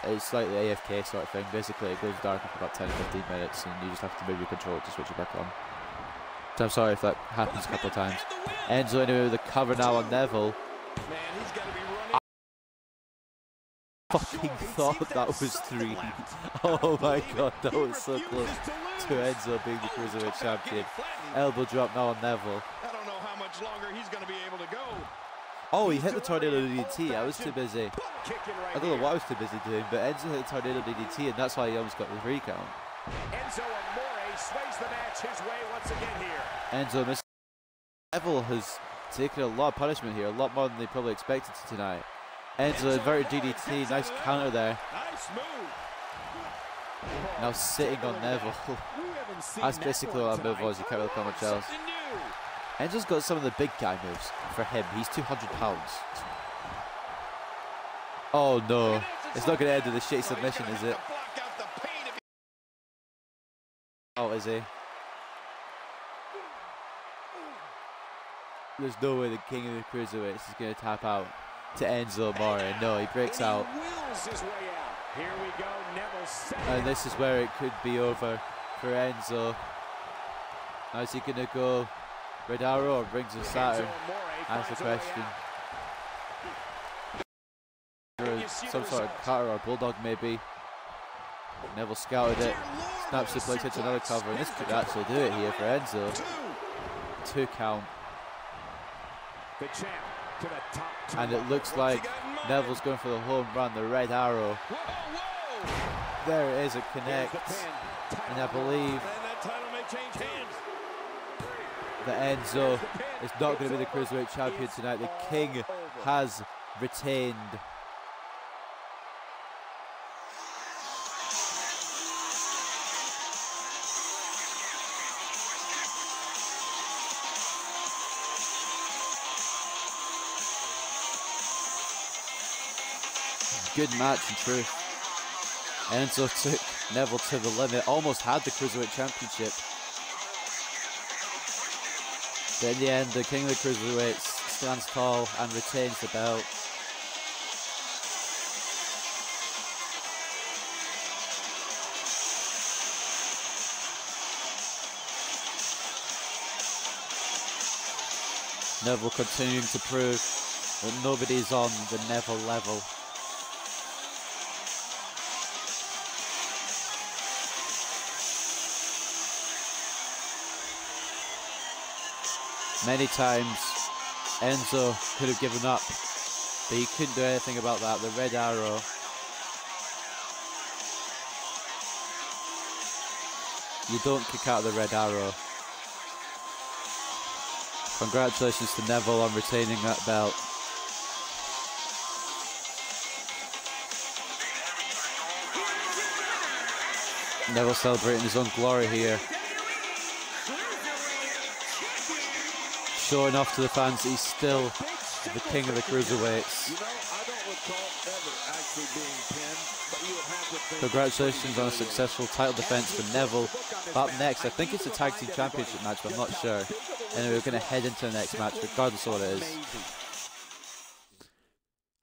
it's slightly AFK sort of thing. Basically, it goes dark for about 10 or 15 minutes, and you just have to move your controller to switch it back on. So I'm sorry if that happens a couple of times. Enzo anyway with a cover now on Neville. I fucking thought that was 3. Oh my god, that was so close to Enzo being the Cruiserweight champion. Elbow drop now on Neville. I don't know how much longer he's going to be able to go. Oh, he hit the tornado DDT. I was too busy. I don't know what I was too busy doing, but Enzo hit the tornado DDT, and that's why he almost got the 3 count. Enzo Amore sways the match his way once again here. Enzo missed. Neville has taken a lot of punishment here, a lot more than they probably expected to tonight. Enzo inverted DDT, nice counter there. Nice move. Now sitting on Neville. That's basically what that move was, you can't really call much else. Enzo's got some of the big guy moves for him. He's 200 pounds. Oh no, it's not going to end with a shitty submission, is it? Oh, is he? There's no way the king of the cruiserweights is going to tap out to Enzo Amore. No, he breaks out. Here we go, Neville. And this is where it could be over for Enzo. Now is he going to go Red Arrow or Rings of Saturn? That's the question. Some sort of cutter or bulldog maybe. Neville scouted it. Snap suplex into another cover, and this could actually do it here for Enzo. 2 count. And it looks like Neville's going for the home run, the Red Arrow. There it is, it connects. And I believe that Enzo is not going to be the Cruiserweight champion tonight. The King has retained. Good match in truth. Enzo took Neville to the limit, almost had the Cruiserweight Championship. But in the end, the King of the Cruiserweights stands tall and retains the belt. Neville continuing to prove that nobody's on the Neville level. Many times Enzo could have given up, but he couldn't do anything about that. The Red Arrow You don't kick out of the red arrow. Congratulations to Neville on retaining that belt. Neville celebrating his own glory here. Showing off to the fans that he's still the king of the cruiserweights. You know, I don't recall ever actually being pinned, but you would have to think. Congratulations on a successful title defense for Neville. Up next, I think it's a tag team championship match, but I'm not sure. And we're going to head into the next match, regardless of what it is.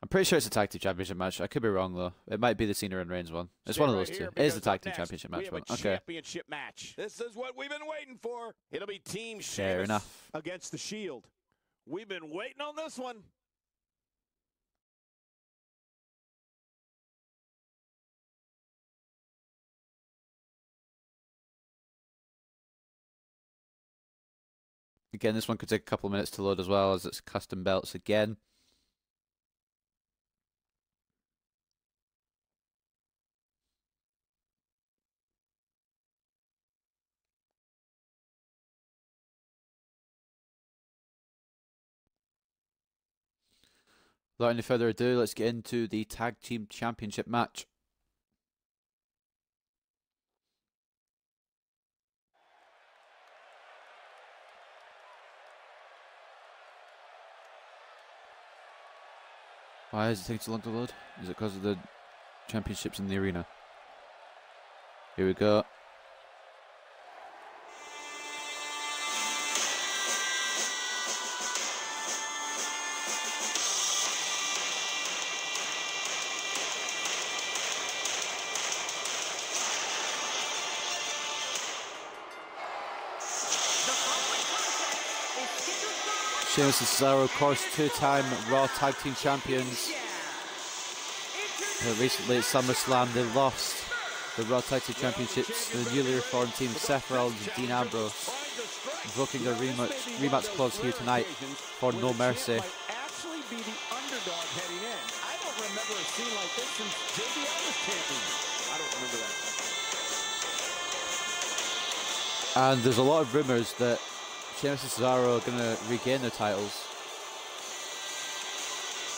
I'm pretty sure it's a tag team championship match. I could be wrong though. It might be the Cena and Reigns one. It's one of those two. It is the tag team championship match one. Okay. Championship match. This is what we've been waiting for. It'll be Team Fair Sheamus enough. against the Shield. We've been waiting on this one. Again, this one could take a couple of minutes to load as well, as it's custom belts again. Without any further ado, let's get into the tag team championship match. Why is it taking so long to load? Is it because of the championships in the arena? Here we go. Sheamus and Cesaro, of course, two-time Raw Tag Team Champions. Recently at SummerSlam, they lost the Raw Tag Team Championships to the newly reformed team Seth Rollins and Dean Ambrose, invoking a rematch clause here tonight for No Mercy. Actually be the underdog heading in. I don't remember a scene like this since JBL was champion. I don't remember that. And there's a lot of rumors that Sheamus and Cesaro are going to regain their titles.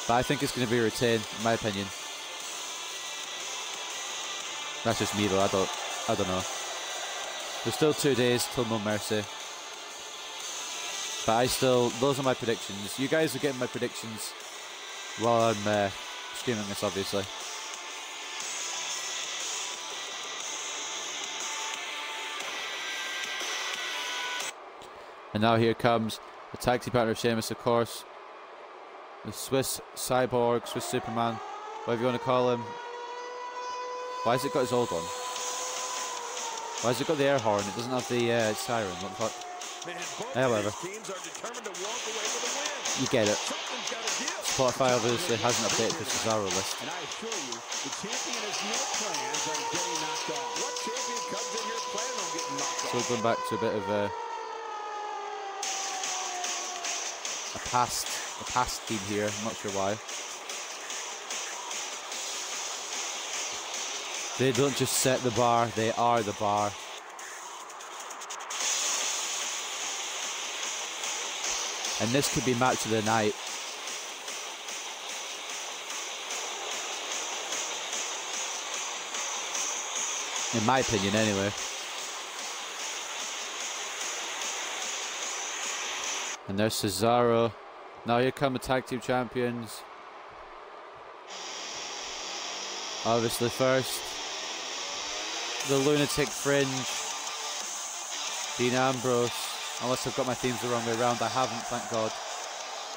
But I think it's going to be retained, in my opinion. That's just me though, I don't know. There's still 2 days till No Mercy. But those are my predictions. You guys are getting my predictions while I'm streaming this, obviously. And now here comes the tag team partner of Sheamus, of course. The Swiss Cyborg, Swiss Superman, whatever you want to call him. Why has it got his old one? Why has it got the air horn? It doesn't have the siren. What the fuck? However, you get it. Spotify obviously hasn't updated the Cesaro list. And I assure you, the champion has no plans on getting knocked off. What champion comes in here planning on getting knocked off? So going back to a bit of a past team here. I'm not sure why. They don't just set the bar, they are the bar. And this could be match of the night. In my opinion, anyway. And there's Cesaro. Now here come the tag team champions. Obviously first, the Lunatic Fringe, Dean Ambrose. Unless I've got my themes the wrong way around, I haven't, thank God.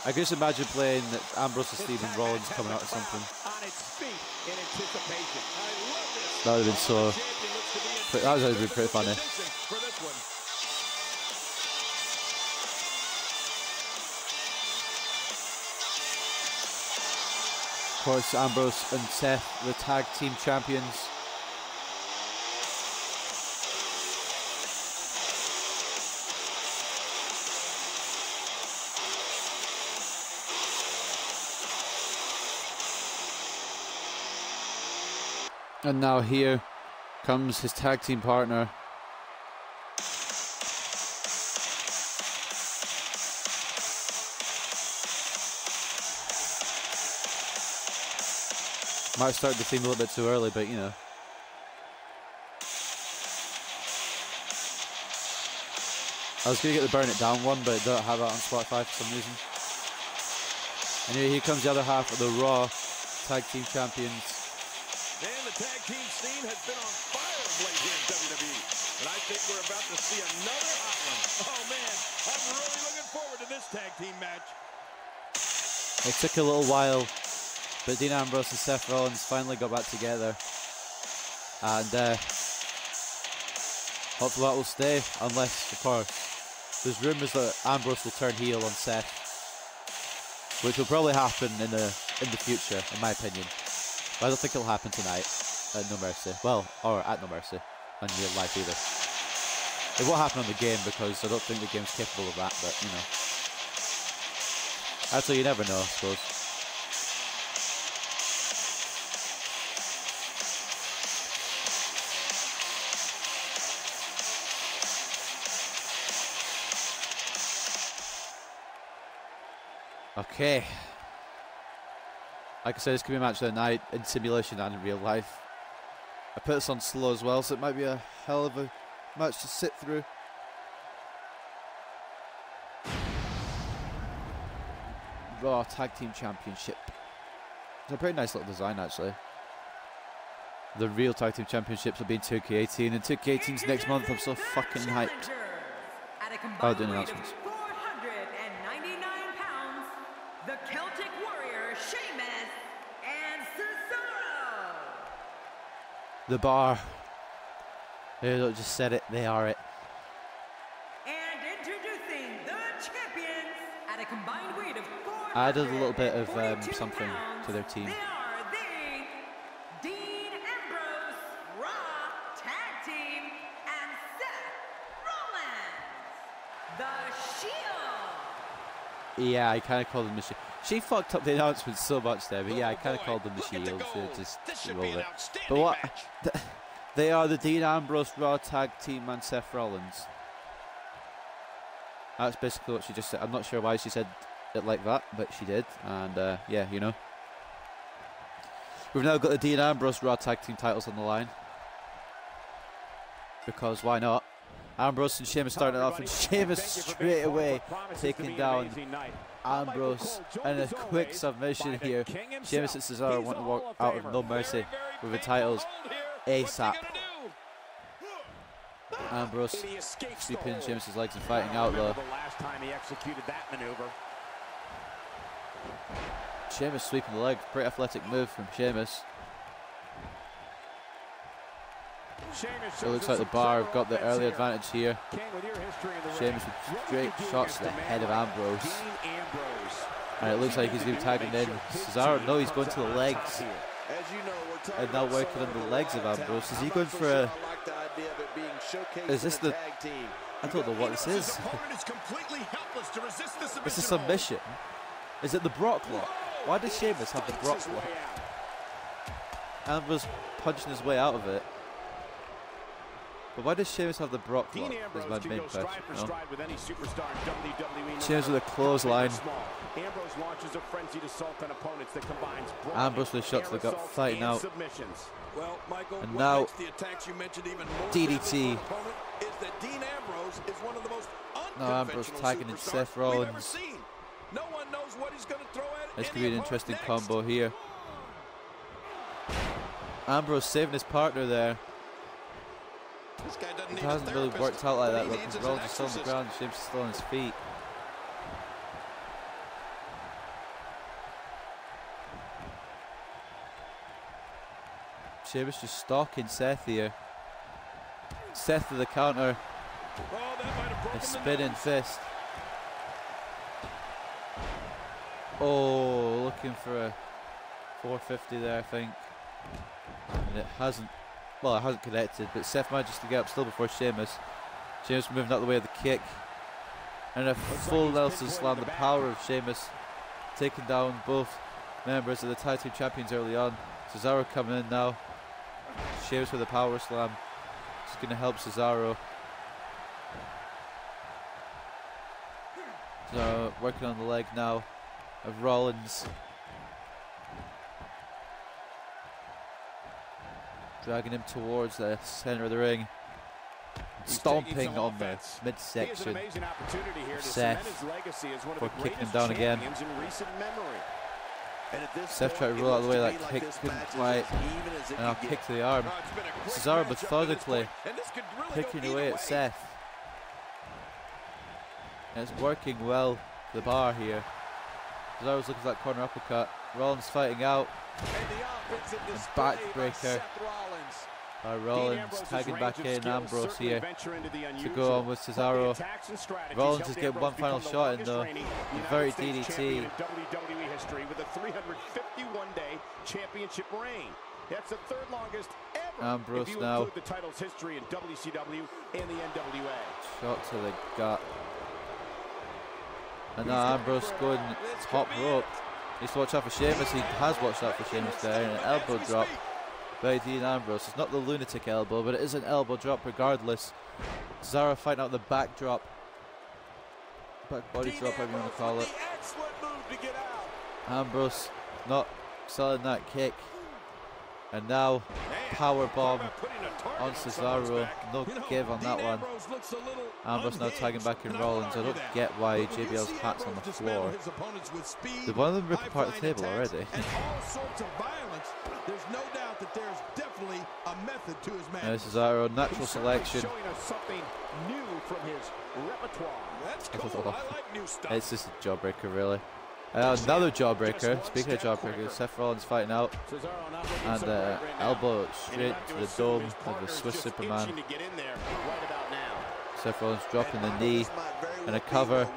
I can just imagine playing Ambrose's theme and Rollins coming out or something. That would have been so. That would have been pretty funny. Of course, Ambrose and Seth, the tag team champions. And now here comes his tag team partner, Might have started the theme a little bit too early, but you know. I was going to get the Burn It Down one, but I don't have it on Spotify for some reason. Anyway, here comes the other half of the Raw Tag Team Champions. And the tag team scene has been on fire of late here in WWE. And I think we're about to see another hot one. Oh, man, I'm really looking forward to this tag team match. It took a little while, but Dean Ambrose and Seth Rollins finally got back together. And hopefully that will stay, unless, of course, there's rumours that Ambrose will turn heel on Seth, which will probably happen in the future, in my opinion. But I don't think it'll happen tonight at No Mercy. Well, or at No Mercy, in real life either. It won't happen on the game because I don't think the game's capable of that, but you know. Actually, you never know, I suppose. Okay. Like I said, this could be a match of the night in simulation and in real life. I put this on slow as well, so it might be a hell of a match to sit through. Raw Tag Team Championship. It's a pretty nice little design, actually. The real Tag Team Championships will be in 2K18, and 2K18's next month. I'm so fucking hyped. Oh, doing announcements. The Celtic Warrior, Sheamus, and Cesaro. The Bar. They don't just said it, they are it. And introducing the champions at a combined weight of 442 added a little bit of something to their team. They are the Dean Ambrose Raw Tag Team and Seth Rollins, the Shield. Yeah, I kind of called them the Shield. She fucked up the announcement so much there, but yeah, I kind of called them the Shield. So just roll it. But what? They are the Dean Ambrose Raw Tag Team and Seth Rollins. That's basically what she just said. I'm not sure why she said it like that, but she did. And yeah, you know. We've now got the Dean Ambrose Raw Tag Team titles on the line. Because why not? Ambrose and Sheamus starting off, and Sheamus straight away taking down Ambrose in a quick submission here. Sheamus and Cesaro want to walk out of No Mercy with the titles ASAP. Ambrose sweeping Sheamus' legs and fighting out though. Sheamus sweeping the leg, pretty athletic move from Sheamus. It looks like the Bar have got the early advantage here. Sheamus with straight shots to the head of Ambrose. And it looks like he's going to be tagging in Cesaro. No, he's going to the legs. And now working on the legs of Ambrose. Is he going for a... Is this the... I don't know what this is. It's a submission. Is it the Brock lock? Why does Sheamus have the Brock lock? Ambrose punching his way out of it. But why does Sheamus have the Brock lock? Is my main question. No. Sheamus with a clothesline. Ambrose with a shot to the gut, fighting out. And now DDT. Now Ambrose tagging in Seth Rollins. This could be an interesting combo here. Ambrose saving his partner there. It hasn't really worked out like that though, because Rollins is still on the ground, Sheamus is still on his feet. Sheamus just stalking Seth here. Seth to the counter. A spinning fist. Oh, looking for a 450 there, I think. And it hasn't. Well, it hasn't connected, but Seth manages to get up still before Sheamus. Sheamus moving out the way of the kick. And a full Nelson slam, the power of Sheamus taking down both members of the Tag Team Champions early on. Cesaro coming in now. Sheamus with a power slam. Just going to help Cesaro. So working on the leg now of Rollins. dragging him towards the center of the ring. Stomping on the midsection of Seth before kicking him down again. Seth tried to roll out of the way, that kick couldn't quite, and now kick to the arm. Cesaro methodically picking away at Seth. And it's working well for the Bar here. Cesaro's looking for that corner uppercut. Rollins fighting out. And backbreaker by Rollins, tagging back in Ambrose here to go on with Cesaro. Rollins is getting one final shot in though. Inverted DDT. WWE history with a 351-day championship reign. That's the third longest ever. Ambrose if you now. include the title's history in WCW and the NWA. Shot to the gut. And now Ambrose going top rope. Needs to watch out for Sheamus. He has watched out for Sheamus there. And an elbow drop by Dean Ambrose. It's not the lunatic elbow, but it is an elbow drop regardless. Cesaro fighting out the back drop. Back body drop, whatever you want to call it. Ambrose not selling that kick. And now power bomb on Cesaro. No give on that one. Ambrose now tagging back in Rollins. I don't get why JBL's hat's on the floor. Did one of them rip apart the table already? There's no doubt that there's definitely a method to his Now Cesaro, natural selection. Something new from his repertoire. It's just a jawbreaker, really. Another jawbreaker. Speaking of jawbreakers, Seth Rollins fighting out, and elbow straight to the dome of the Swiss Superman. Seth Rollins dropping the knee and a cover.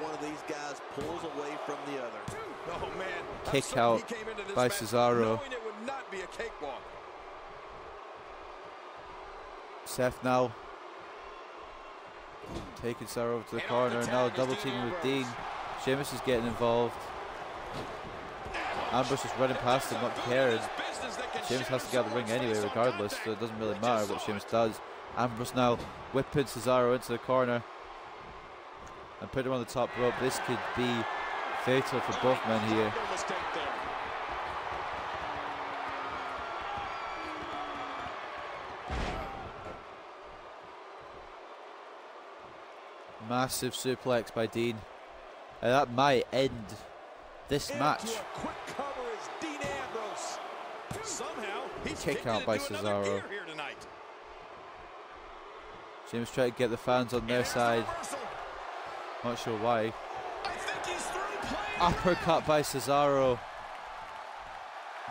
Kick out by Cesaro. Seth now taking Cesaro over to the corner. Now double teaming with Dean. Sheamus is getting involved. Ambrose is running past him, not caring. Sheamus has to get out of the ring anyway, regardless, so it doesn't really matter what Sheamus does. Ambrose now whipping Cesaro into the corner and putting him on the top rope. This could be fatal for both men here. Massive suplex by Dean. And that might end this match. Kick out by Cesaro. Sheamus trying to get the fans on their side. Not sure why. Uppercut by Cesaro.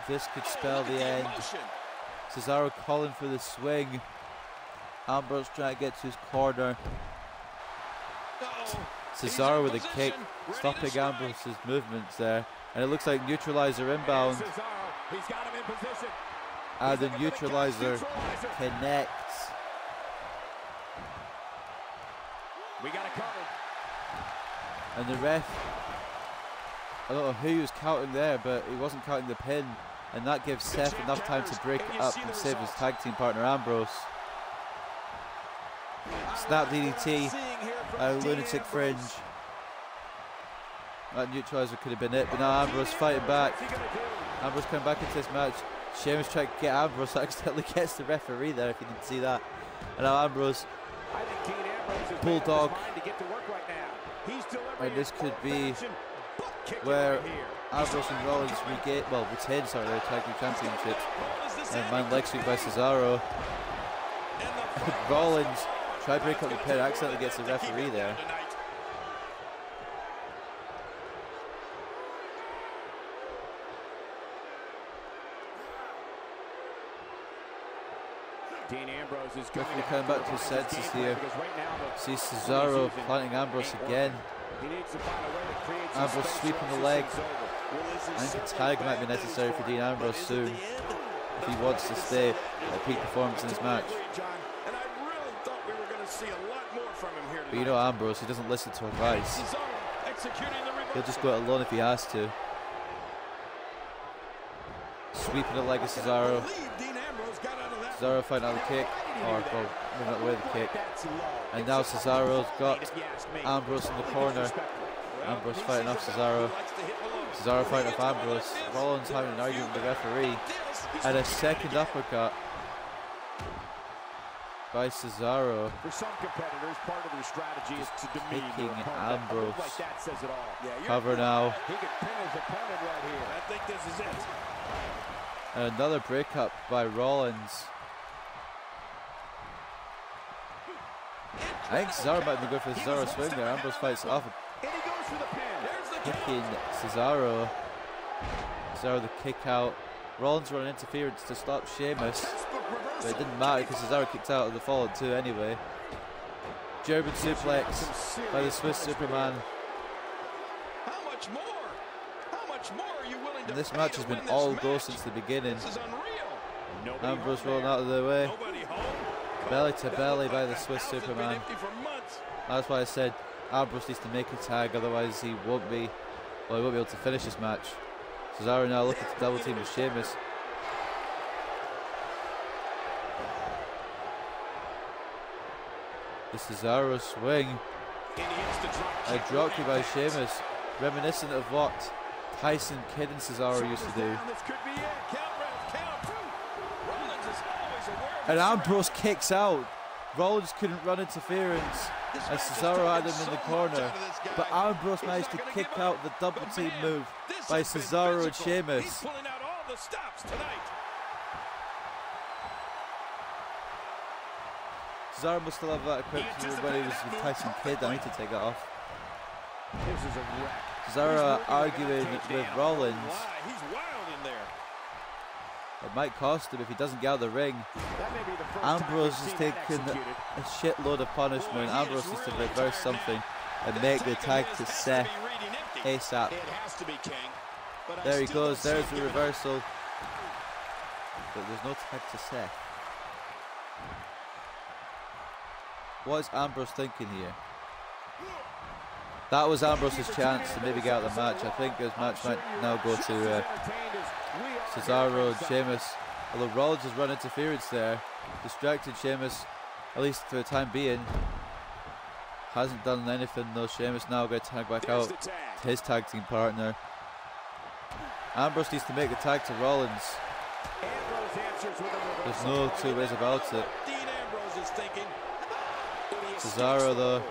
This could spell the end. Cesaro calling for the swing. Ambrose trying to get to his corner. Cesaro with a kick, stopping Ambrose's movements there, and it looks like neutralizer inbound. And the neutralizer connects. We got it covered. And the ref, I don't know who he was counting there, but he wasn't counting the pin, and that gives Seth enough time to break it up and save his tag team partner Ambrose. Snap DDT, lunatic fringe. That neutralizer could have been it, but now Ambrose fighting back. Ambrose coming back into this match. Sheamus trying to get Ambrose, accidentally gets the referee there, if you didn't see that. And now Ambrose, bulldog. And this could be where Ambrose and Rollins retain their tag team championships. And man leg sweep by Cesaro. Rollins try to break up the pin, accidentally gets the referee there. Definitely coming back to his senses here. See Cesaro planting Ambrose again. Ambrose sweeping the leg. I think a tag might be necessary for Dean Ambrose soon if he wants to stay at peak performance in this match. But you know Ambrose, he doesn't listen to advice. He'll just go it alone if he has to. Sweeping the leg of Cesaro. Cesaro fighting out the kick, or well, moving out the way of the kick. And now Cesaro's got Ambrose in the corner. Ambrose fighting off Cesaro. Cesaro fighting off Ambrose. Rollins having an argument with the referee. And a second uppercut. by Cesaro. For some competitors, part of their strategy is to demean Kicking their opponent. Ambrose. A move like that says it all. Yeah, Cover now. He could pin his opponent right here. I think this is it. And another breakup by Rollins. I think Cesaro might be good for the Cesaro swing there. Ambrose fights off. And he goes for the pin. There's the Kicking Cesaro. Cesaro the kick out. Rollins running interference to stop Sheamus. But it didn't matter because Cesaro kicked out of the fallen two anyway. German suplex by the Swiss Superman. How much more? How much more are you willing to And this pay match to has been win this all match? go since the beginning. This is unreal. Ambrose rolling out of the way. Nobody home. Belly to belly by the Swiss Superman. Empty for months. That's why I said Ambrose needs to make a tag, otherwise he won't be able to finish this match. Cesaro now looking to double team with Sheamus. The Cesaro swing. A dropkick by Sheamus, reminiscent of what Tyson Kidd and Cesaro used to do. This could be it. Count, Ref, count. Rollins is always aware of And his Ambrose kicks out. Rollins couldn't run interference as Cesaro had him in the corner, but Ambrose managed to kick out the double team move by Cesaro and Sheamus. He's pulling out all the stops tonight. Cesaro must still have that equipped from when he was with Tyson Kidd. I need to take that off. This is a wreck. Cesaro arguing with Rollins. He's wild in there. It might cost him if he doesn't get out of the ring. That may be the first Ambrose time has we've seen that taken executed. a shitload of punishment. Ambrose needs to reverse something and make the tag to Seth ASAP. It has to be King. But I There he still goes, don't there's see the it. reversal. But there's no tag to Seth. What is Ambrose thinking here? That was Ambrose's chance to maybe get out of the match. I think this match might now go to Cesaro and Sheamus. Although Rollins has run interference there, distracted Sheamus, at least for the time being. Hasn't done anything though. Sheamus now got tag back out to his tag team partner. Ambrose needs to make the tag to Rollins. There's no two ways about it. Dean Ambrose is thinking. Cesaro though.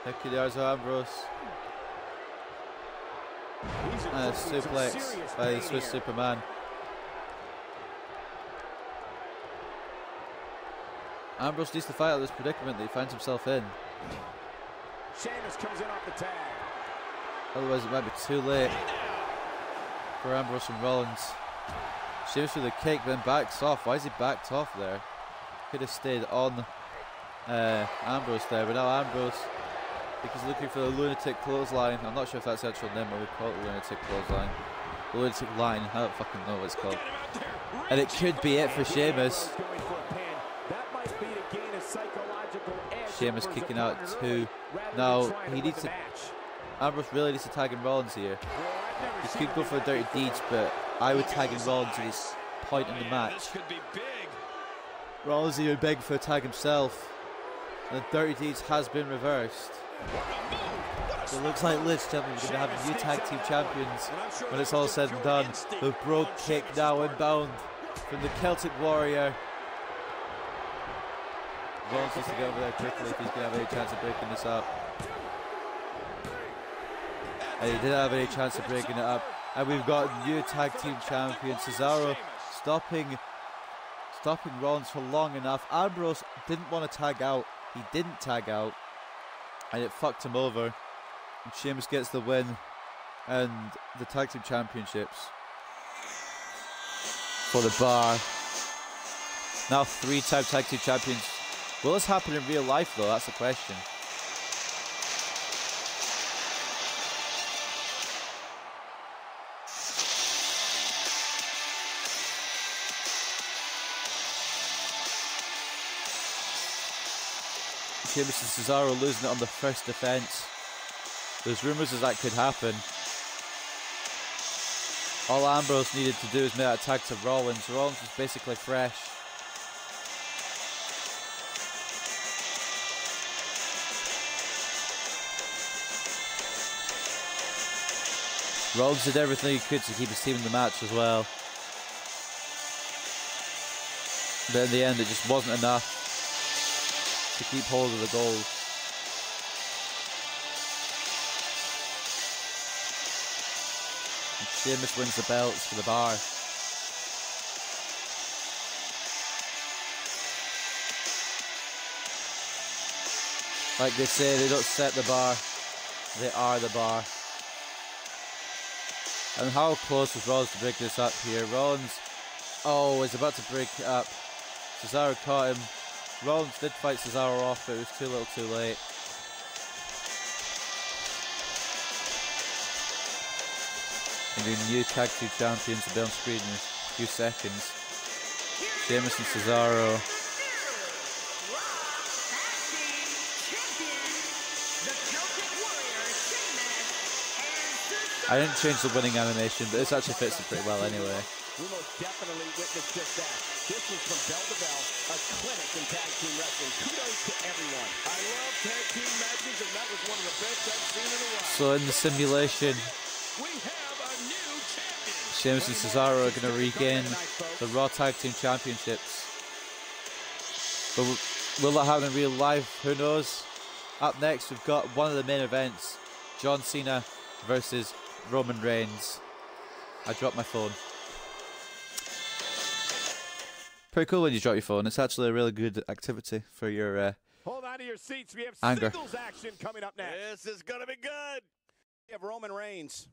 Kicking the arms of Ambrose. And a suplex by the Swiss Superman. Ambrose needs to fight out of this predicament that he finds himself in. Sheamus comes in off the tag. Otherwise it might be too late for Ambrose and Rollins. Sheamus with a kick, then backs off. Why is he backed off there? Could have stayed on Ambrose there, but now Ambrose, because looking for the lunatic clothesline. I'm not sure if that's the actual name, but we call it the lunatic clothesline. The lunatic line, I don't fucking know what it's called. And it could be it for Sheamus. Sheamus kicking out two. Now he needs to. Ambrose really needs to tag in Rollins here. He could go for a dirty deeds, but I would tag in Rollins at this point in the match. Rollins even begging for a tag himself. And the dirty deeds has been reversed. So it looks like, ladies and gentlemen, we're going to have new tag team champions when it's all said and done. The Brogue kick now inbound from the Celtic Warrior. Rollins needs to get over there quickly if he's going to have any chance of breaking this up. And he didn't have any chance of breaking it up. And we've got new tag team champion Cesaro stopping Rollins for long enough. Ambrose didn't want to tag out. He didn't tag out. And it fucked him over. And Sheamus gets the win. And the tag team championships for the Bar. Now 3-time tag team champions. Will this happen in real life though? That's the question. Sheamus and Cesaro losing it on the first defense. There's rumours that could happen. All Ambrose needed to do is make that tag to Rollins. Rollins was basically fresh. Rollins did everything he could to keep his team in the match as well. But in the end, it just wasn't enough to keep hold of the gold. And Sheamus wins the belts for the bar. Like they say, they don't set the bar, they are the bar. And how close was Rollins to break this up here? Rollins, oh, is about to break it up. Cesaro caught him. Rollins did fight Cesaro off, but it was too little too late. And the new tag team champions will be on screen in a few seconds. Sheamus and Cesaro. I didn't change the winning animation, but this actually fits it pretty well anyway. We most definitely witnessed just that. This was from bell to bell, a clinic in tag team wrestling. Kudos to everyone. I love tag team matches, and that was one of the best I've seen in a while. So in the simulation, We have a new champion. Sheamus and Cesaro are going to regain the Raw Tag Team Championships. But will that happen in real life? Who knows? Up next, we've got one of the main events, John Cena versus Roman Reigns. I dropped my phone. Pretty cool when you drop your phone. It's actually a really good activity for your Hold on to your seats. We have anger. singles action coming up next. This is going to be good. We have Roman Reigns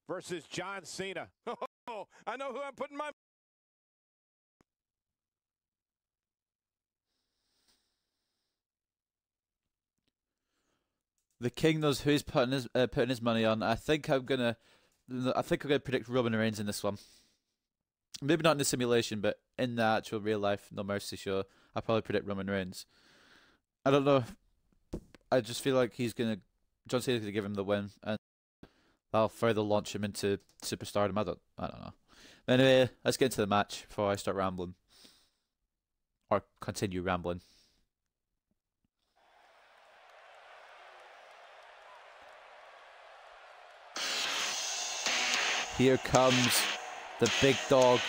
versus John Cena. Oh, I know who I'm putting my... The King knows who he's putting his money on. I think I'm gonna predict Roman Reigns in this one. Maybe not in the simulation, but in the actual real life No Mercy show, I'll probably predict Roman Reigns. I don't know. I just feel like John Cena's gonna give him the win, and that'll further launch him into superstardom. I don't know. But anyway, let's get into the match before I start rambling or continue rambling. Here comes the big dog.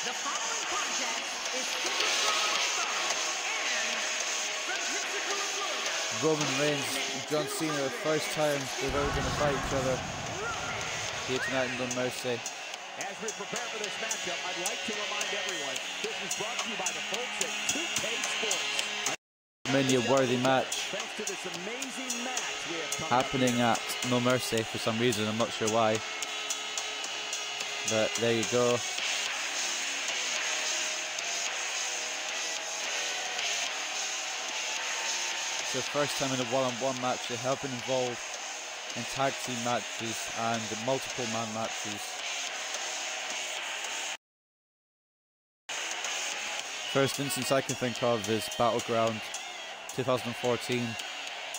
The following contest is scheduled for one fall, and from Pensacola, Florida, Roman Reigns and John Cena, the first time they've ever going to fight each other here tonight in No Mercy. As we prepare for this matchup, I'd like to remind everyone, this is brought to you by the folks at 2K Sports. Mania-worthy match Thanks to this amazing match we have come happening at No Mercy for some reason. I'm not sure why. But there you go. It's the first time in a one-on-one match. They have been involved in tag team matches and multiple man matches. First instance I can think of is Battleground 2014,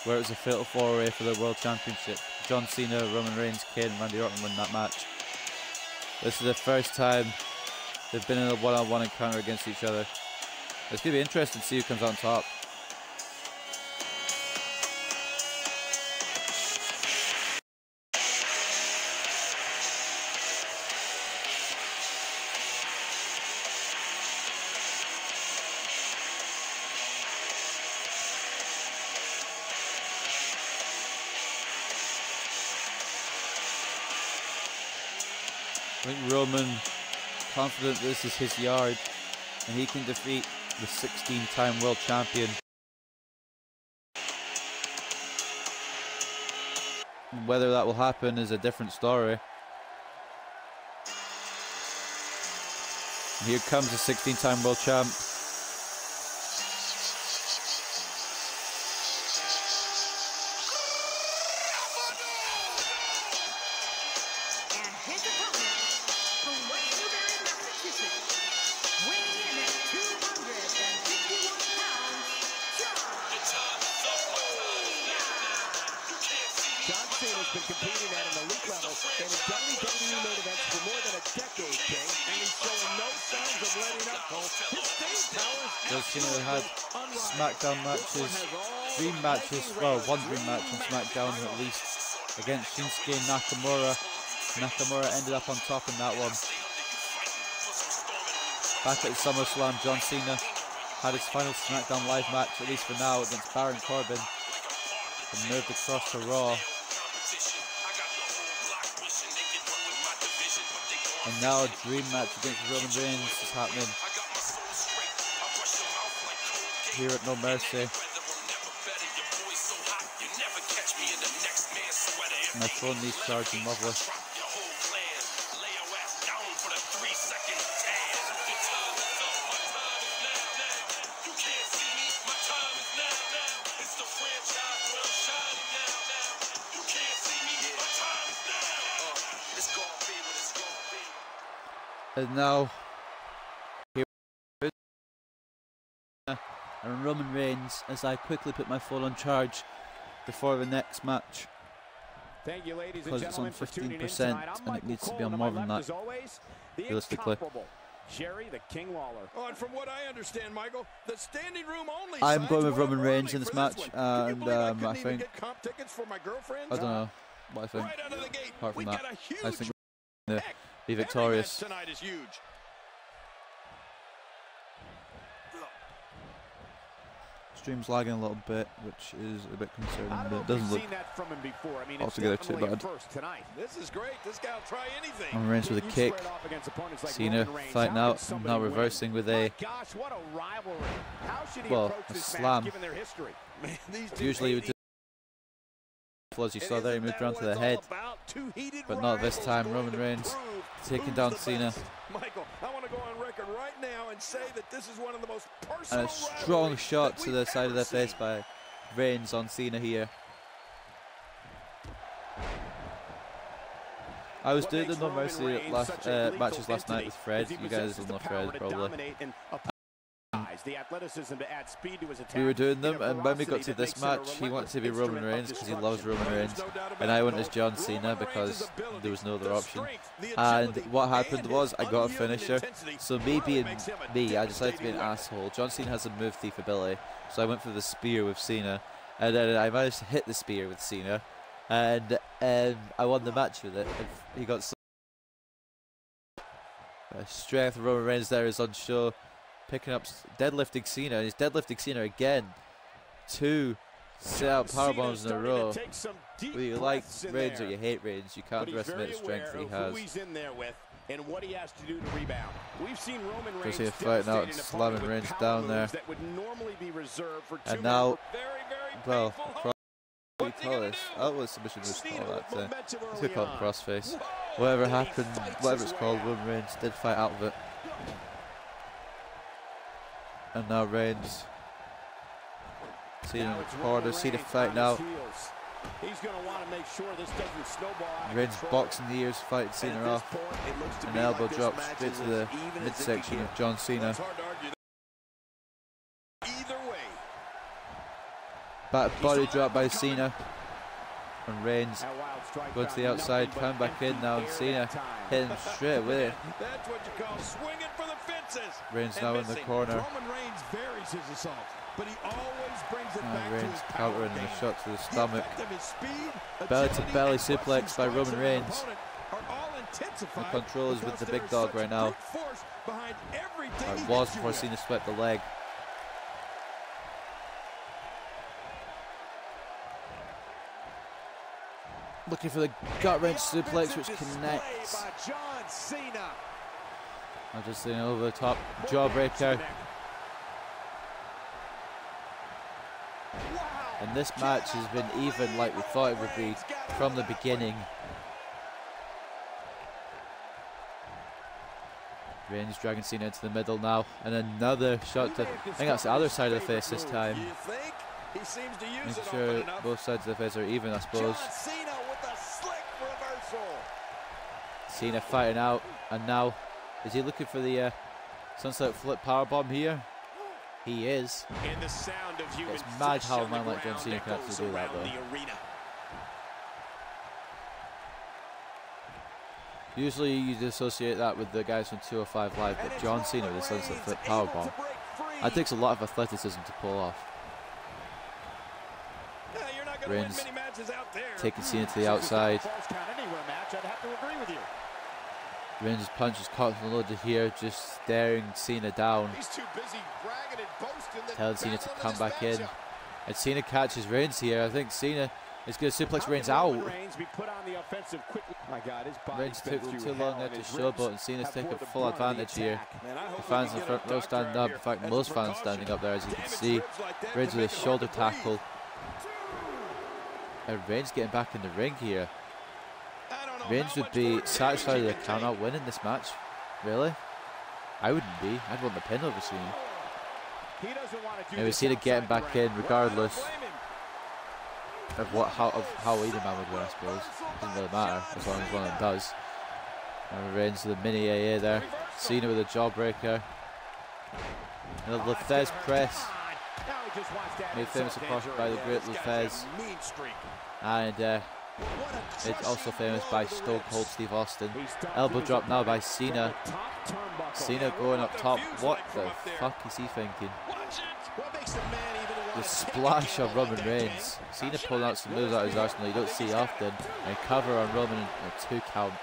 where it was a fatal four-way for the World Championship. John Cena, Roman Reigns, Kane, and Randy Orton win that match. This is the first time they've been in a one-on-one encounter against each other. It's going to be interesting to see who comes on top. I think Roman, confident this is his yard, and he can defeat the 16-time world champion. Whether that will happen is a different story. Here comes the 16-time world champ. John Cena's has been competing at an elite level in his WWE main events for more than a decade, King, and he's showing no signs of letting up, Cole. His staying power John Cena had SmackDown matches, dream matches, well, one dream match on SmackDown at least, against Shinsuke Nakamura. Nakamura ended up on top in that one. Back at SummerSlam, John Cena had his final SmackDown Live match, at least for now, against Baron Corbin, and moved across to Raw. And now a dream match against Roman Reigns is happening here at No Mercy. My phone needs charging, lovely. And now, here and Roman Reigns, as I quickly put my phone on charge before the next match. Thank you, ladies because and it's on gentlemen, 15% and it needs to be on more than that, realistically. Sherry, the King Lawler. Oh, and from what I understand, Michael, the standing room only. I'm going with Roman Reigns in this match, and I think, I don't know what I think. Right out of the gate, Apart from that, I think we're to be victorious. tonight is huge. Stream's lagging a little bit, which is a bit concerning, but it doesn't look altogether too bad. This is great. This guy will try anything. Roman Reigns with a kick. Cena fighting out, now reversing with a, well, a slam. Usually we do, as you saw there, he moved around to the head, but not this time. Roman Reigns taking down Cena. Michael, I want to go on record right now and say that this is one of the most personal And a strong shot to the side of the face by Reigns on Cena here. I was doing the No Mercy matches last night with Fred. You guys don't know Fred, probably. We were doing them, and when we got to this match, he wanted to be Roman Reigns because he loves Roman Reigns, and I went as John Cena because there was no other option. And what happened was I got a finisher, so me being me, I decided to be an asshole. John Cena has a move thief ability, so I went for the spear with Cena, and then I managed to hit the spear with Cena, and I won the match with it. And he got so strength. Roman Reigns there is on show. Picking up, deadlifting Cena, and he's deadlifting Cena again. 2 set-up powerbombs in a row. Whether you like Reigns or you hate Reigns, you can't underestimate the strength that he has. Because he's fighting out and slamming Reigns down there. And now, well, what do you call this? Oh, what submission was called that? Let's go call it crossface. Whatever happened, whatever it's called, Roman Reigns did fight out of it. And now Reigns, Cena in the corner, Cena fighting out. Reigns boxing the ears, fighting Cena off. An elbow drop straight to the midsection of John Cena. Back body drop by Cena. And Reigns going to the outside, coming back in now, and Cena hitting him straight away. Reigns now in the corner. Reigns countering a shot to the stomach. Belly to belly suplex by Roman Reigns. The controllers with the big dog right now. It was before Cena swept the leg. Looking for the gut-wrench suplex, which connects. I'm just seeing over the top jawbreaker. And this match has been even like we thought it would be from the beginning. Reigns dragging Cena into the middle now, and another shot to, I think that's the other side of the face this time. Making sure both sides of the face are even, I suppose. Cena fighting out, and now is he looking for the sunset flip powerbomb here? He is. It's mad how a man like John Cena can actually do that though. Usually you'd associate that with the guys from 205 Live, but John Cena with the sunset flip powerbomb. That takes a lot of athleticism to pull off. Reigns taking Cena to the outside. Reigns' punch is caught and loaded here, just staring Cena down. Telling Cena to come back in. And Cena catches Reigns here. I think Cena is going to suplex Reigns out. Reigns took too long there to showboat, and Cena's taking full advantage here. The fans in the front row standing up. In fact, most fans standing up there, as you can see. Reigns with a shoulder tackle. And Reigns getting back in the ring here. Reigns would be satisfied with a count out win in this match. Really? I wouldn't be. I'd want the pin over Cena. And we Cena getting back in regardless of how either man would win, I suppose. Doesn't really matter as long as one of them does. And Reigns with a mini AA there. Cena with a jawbreaker. And the Lefez press. Made famous of course by the great Lefez. And it's also famous by Stone Cold Steve Austin. Elbow drop now by Cena. Cena going up top. What the fuck is he thinking? The splash of Roman Reigns. Cena pulling out some moves out of his arsenal you don't see often. And cover on Roman in a 2 count.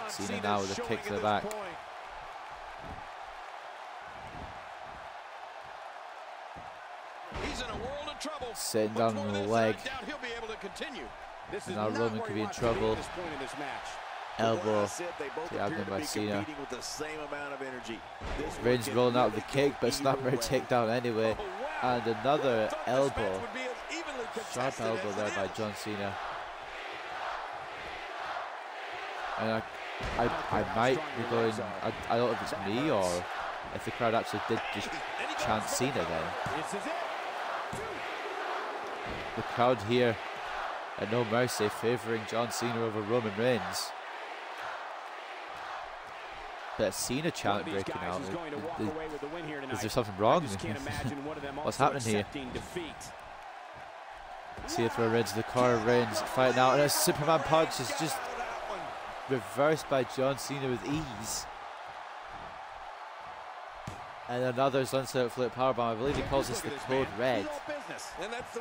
Cena now with a kick to the back. Sitting down on the leg. And now Roman could be in trouble. Elbow to abdomen by Cena. Reigns rolling out of the kick, but snapmare takedown anyway. And another elbow. Sharp elbow there by John Cena. And I might be going, I don't know if it's me or if the crowd actually did just chant Cena then. The crowd here at No Mercy favouring John Cena over Roman Reigns. That Cena chant breaking out. Is there something wrong? What's happening here? Cena throw Reigns to the corner. Reigns fighting out, and a Superman punch is just reversed by John Cena with ease. And another sunset flip powerbomb. I believe he calls this the Code Red.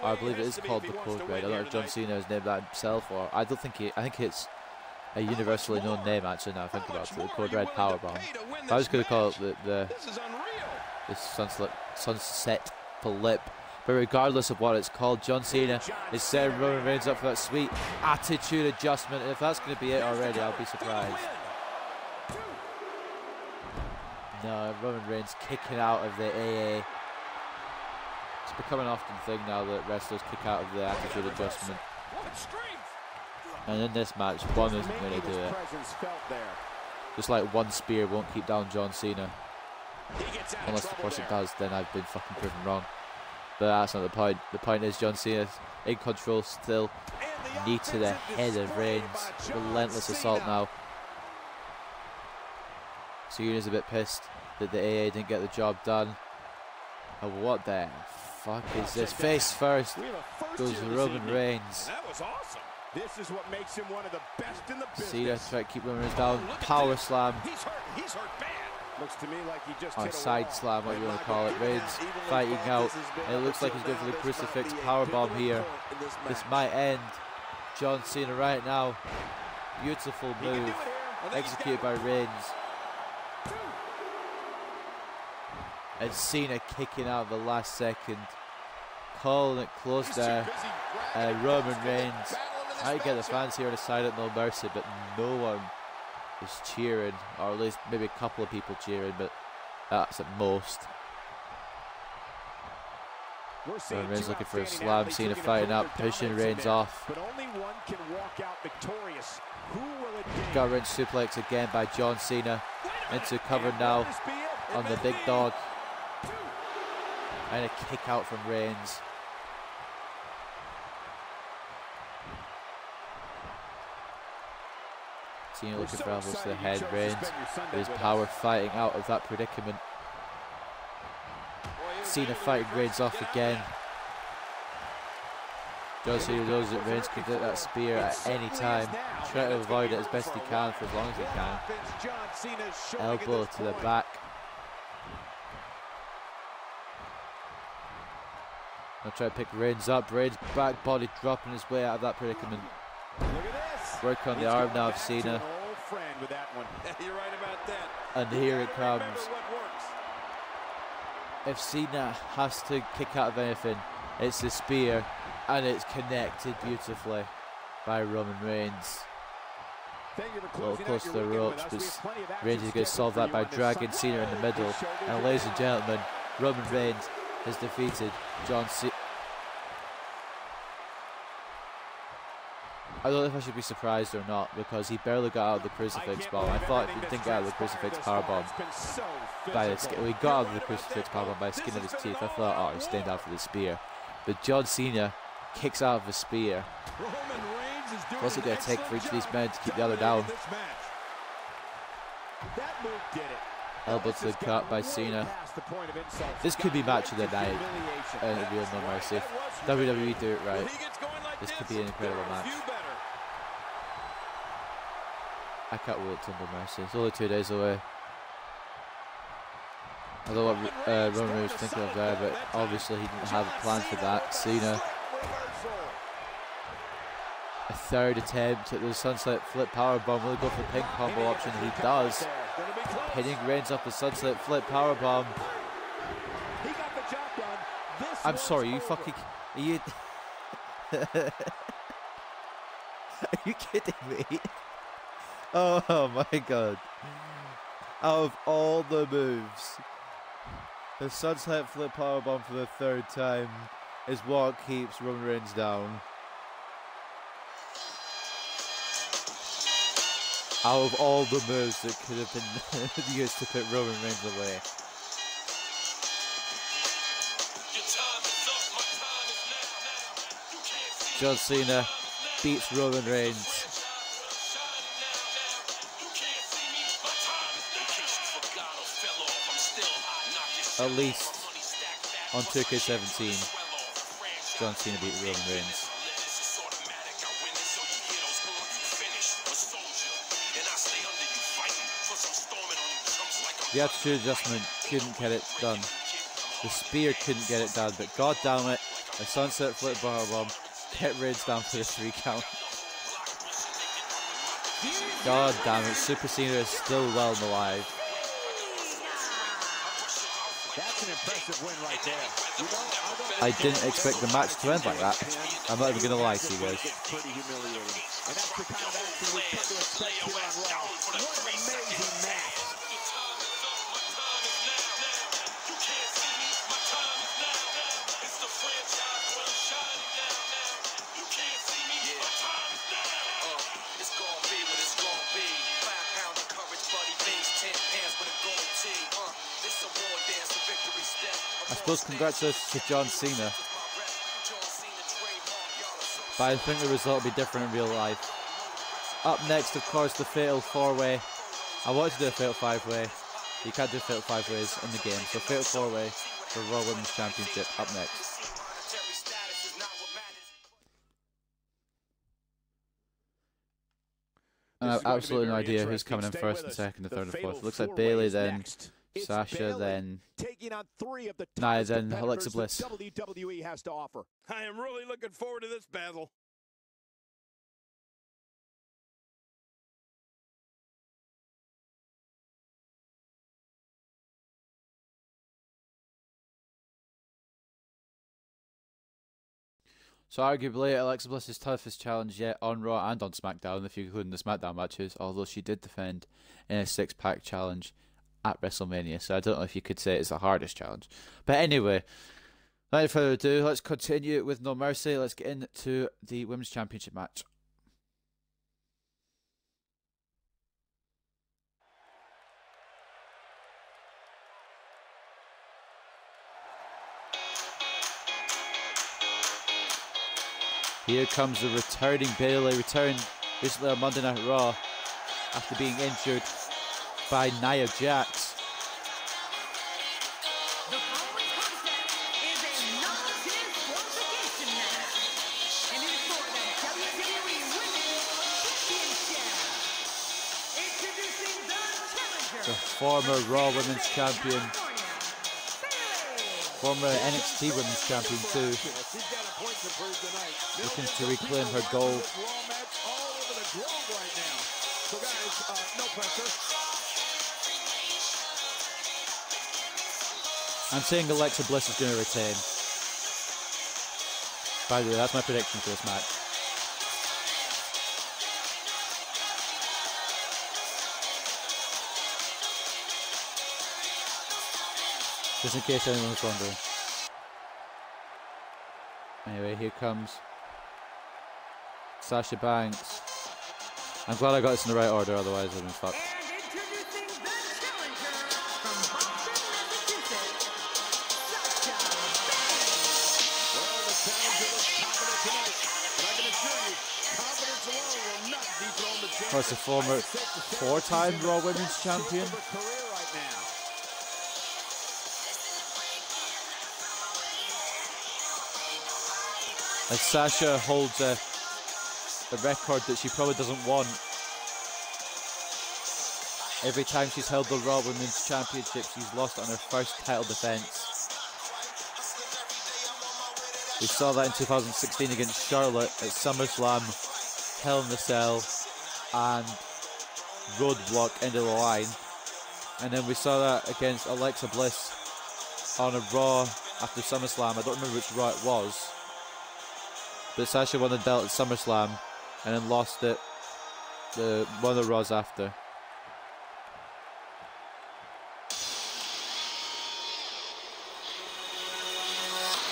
Or I believe it is called the Code Red. I don't know if John Cena has named that himself, or I don't think I think it's a universally known name actually now I think about it. The Code Red powerbomb. I was going to call it the sunset flip. But regardless of what it's called, John Cena is setting Roman Reigns up for that sweet attitude adjustment. And if that's going to be it already, I'll be surprised. No, Roman Reigns kicking out of the AA. It's become an often thing now that wrestlers kick out of the attitude adjustment. And in this match, one isn't going to do it. Just like one spear won't keep down John Cena. Unless of course it does, then I've been fucking proven wrong. But that's not the point. The point is John Cena's in control still. Knee to the head of Reigns. Relentless assault now. Cena's a bit pissed that the AA didn't get the job done. Oh, what the fuck is this? Face first goes Roman Reigns. That was awesome. This is what makes him one of the best in the business. Cena trying to keep Roman Reigns down. Power slam. He's hurt bad. Looks to me like he just or side slam, what you want to call it. Reigns fighting out. And it looks like he's going for the crucifix powerbomb here. This might end John Cena right now. Beautiful move executed by Reigns. And Cena kicking out the last second. Calling it close there. Roman Reigns. I get the fans here on the side at No Mercy, but no one is cheering, or at least maybe a couple of people cheering, but that's at most. Roman Reigns looking for a slam. Cena fighting out, pushing Reigns off. But only one can walk out victorious. Who will it be? Gut wrench suplex again by John Cena. Into cover now on the big dog. And a kick out from Reigns. Cena looking for elbows to the head. Reigns with his power fighting out of that predicament. Cena fighting Reigns off again. John Cena knows that Reigns can get that spear at any time. Try to avoid it as best he can for as long as he can. Elbow to the back. I'll try to pick Reigns up. Reigns back body dropping his way out of that predicament. Work on the arm now of Cena. You're right about that. And here it comes. If Cena has to kick out of anything, it's the spear. And it's connected beautifully by Roman Reigns. A little close to the ropes, but Reigns is going to solve that by dragging Cena in the middle. And ladies and gentlemen, Roman Reigns has defeated John Cena. I don't know if I should be surprised or not, because he barely got out of the crucifix bomb. I thought he didn't get out of the crucifix powerbomb by the skin. Well, he got out of the crucifix powerbomb by the skin of his teeth. I thought, oh, he's staying down for the spear. But John Cena kicks out of the spear. What's it going to take for each of these men to keep the other down? Elbow to the gut by Cena. This could be match of the night and a real No Mercy. WWE do it right. This could be an incredible match. I can't wait till No Mercy. It's only 2 days away. I don't know what Roman Reigns was thinking of there, but obviously he didn't have a plan for that. Cena. A third attempt at the sunset flip powerbomb. Will he go for the pin combo option? He does. Pinning Reigns off the sunset flip powerbomb. I'm sorry, you fucking... Are you... Are you kidding me? Oh my god. Out of all the moves, the sunset flip powerbomb for the third time is what keeps Roman Reigns down. Out of all the moves that could have been used to put Roman Reigns away. John Cena beats Roman Reigns. At least on 2K17, John Cena beat Roman Reigns. The attitude adjustment couldn't get it done. The spear couldn't get it done, but god damn it, a sunset flip powerbomb kept Reigns down for the 3 count. God damn it, Super Cena is still well and alive. That's an impressive win right there. You know, I didn't expect the match to end like that. I'm not even going to lie to you guys. Pretty humiliating. And that's the kind of action we've come to expect here on Raw. What an amazing match. I suppose congratulations to John Cena, but I think the result will be different in real life. Up next, of course, the Fatal 4-Way. I wanted to do a Fatal 5-Way. You can't do Fatal 5-Ways in the game, so Fatal 4-Way for Raw Women's Championship up next. And I have absolutely no idea who's coming in first and second and third and fourth. It looks like Bayley, then Sasha, then Nia, then Alexa Bliss. WWE has to offer. I am really looking forward to this battle. So arguably Alexa Bliss's toughest challenge yet on Raw and on SmackDown, if you include the SmackDown matches, although she did defend in a 6-pack challenge at WrestleMania, so I don't know if you could say it's the hardest challenge. But anyway, without further ado, let's continue with No Mercy. Let's get into the Women's Championship match. Here comes the returning Bayley, returned recently on Monday Night Raw after being injured by Nia Jax. The following contest is a non-disqualification match. And the former Raw Women's Champion, former NXT Women's Champion too, looking to reclaim her gold. I'm saying Alexa Bliss is going to retain. By the way, that's my prediction for this match. Just in case anyone was wondering. Anyway, here comes Sasha Banks. I'm glad I got this in the right order, otherwise I'd been fucked. And introducing the challenger from Boston, Massachusetts, Sasha Banks. Well, the challenger was confident tonight, but I can assure you, confidence alone will not dethrone the champion. Of course, the former four-time Raw Women's Champion. Career right now. And Sasha holds a record that she probably doesn't want. Every time she's held the Raw Women's Championship, she's lost on her first title defense. We saw that in 2016 against Charlotte at SummerSlam, Hell in a Cell, and Roadblock end of the line. And then we saw that against Alexa Bliss on a Raw after SummerSlam. I don't remember which Raw it was. But Sasha won the belt at SummerSlam and then lost it one of the Raws after.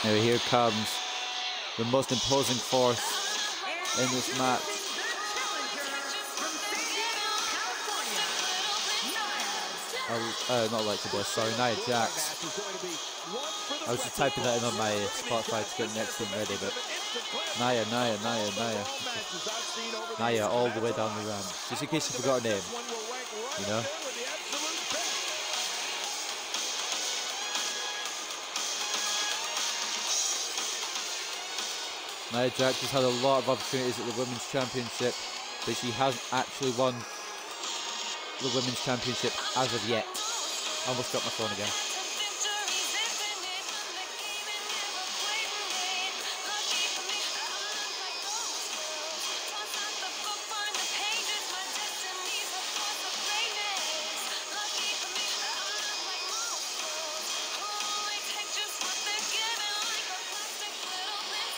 Anyway, here comes the most imposing force in this match. Not Alexa Bliss, sorry, Nia Jax. I was just typing that in on my Spotify to get the next one ready, but Nia all the way down the ramp. Just in case you forgot her name, you know? Nia Jax has had a lot of opportunities at the Women's Championship, but she hasn't actually won the Women's Championship as of yet. I almost dropped my phone again.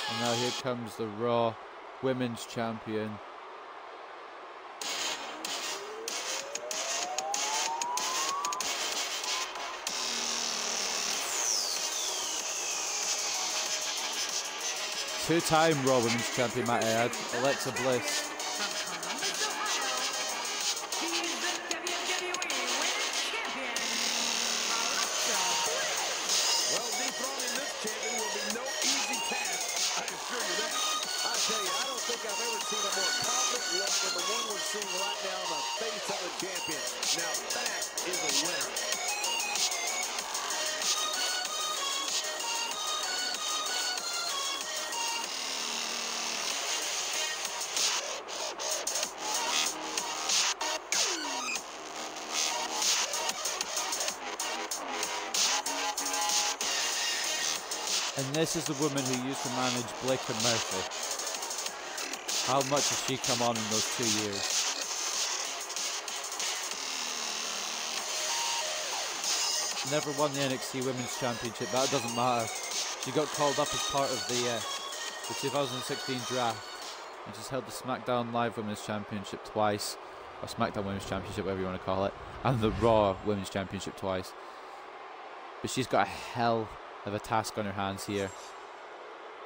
And now here comes the Raw Women's Champion. Two-time Raw Women's Champion, might I add, Alexa Bliss. Well, dethroning this champion will be no easy task, I assure you that. I tell you, I don't think I've ever seen a more confident look than the one we're seeing right now on the face of a champion. Now that is a winner. And this is the woman who used to manage Blake and Murphy. How much has she come on in those 2 years? Never won the NXT Women's Championship, but that doesn't matter. She got called up as part of the 2016 draft, and she's held the SmackDown Live Women's Championship twice, or SmackDown Women's Championship, whatever you want to call it, and the Raw Women's Championship twice. But she's got a hell of a task on her hands here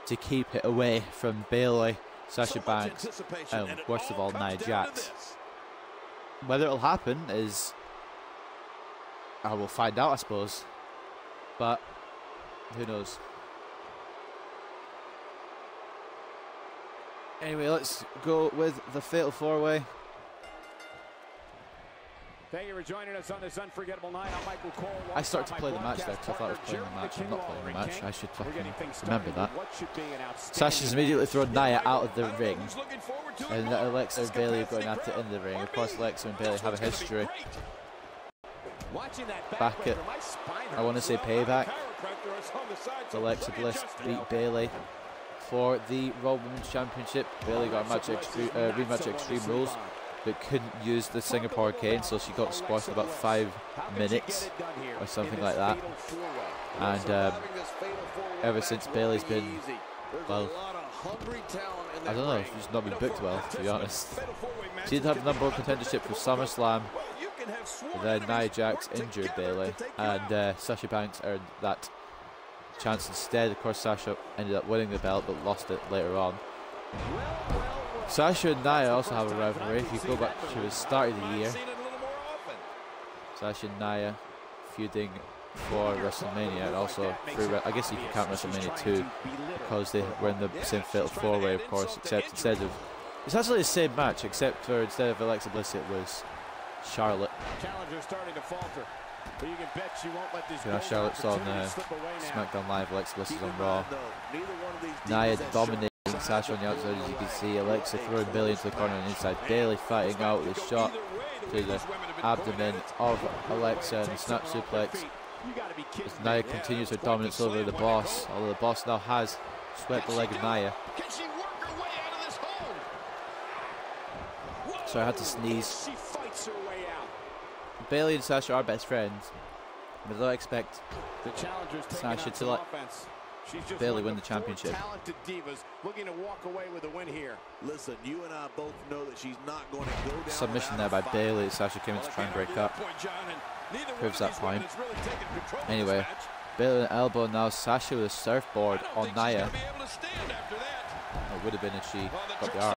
to keep it away from Bayley, Sasha Banks, and worst of all, Nia Jax. Whether it'll happen is, I will find out, I suppose, but who knows. Anyway, let's go with the Fatal 4-Way. Thank you for joining us on this unforgettable night. I'm Michael Cole. I started to play the match there because I thought I was playing the match. I'm not playing the match. I should fucking remember that. Sasha's immediately thrown Nia out of the ring, and Alexa and Bayley are going at it in the ring. Of course, Alexa and Bayley have a history. back at, I want to say Payback, Alexa Bliss beat Bayley for the Raw Women's Championship. Bayley got a match rematch at Extreme Rules, but couldn't use the Singapore cane, so she got squashed in about 5 minutes or something like that. And ever since, Bayley's been, well, I don't know, she's not been booked well, to be honest. She did have the #1 contendership for SummerSlam, but then Nia Jax injured Bayley, and Sasha Banks earned that chance instead. Of course, Sasha ended up winning the belt, but lost it later on. Sasha and Nia also have a rivalry. If you go back to the start of the year, Sasha and Nia feuding for WrestleMania, and also through, I guess you can count WrestleMania 2, because they were in the same fatal 4-way, of course, except instead of, it's actually the same match, except for instead of Alexa Bliss, it was Charlotte. So now Charlotte's on SmackDown Live, Alexa Bliss is on Raw. Nia dominating Sasha on the outside, as you can see. Alexa throwing Bayley into the corner on the inside. Bayley fighting out the shot to the abdomen of Alexa and the snap suplex. As Nia continues her dominance over the Boss, although the Boss now has swept the leg of Nia. So I had to sneeze. Bayley and Sasha are best friends, but I don't expect Sasha to let Bayley win the championship. Looking to walk away with a win here. Listen, you and I both know that she's not going to go down. Submission there by Bayley. Sasha came in to try and break up. Proves that point. Anyway, Bayley with an elbow now. Sasha with a surfboard on Nia. It would have been if she got the arm.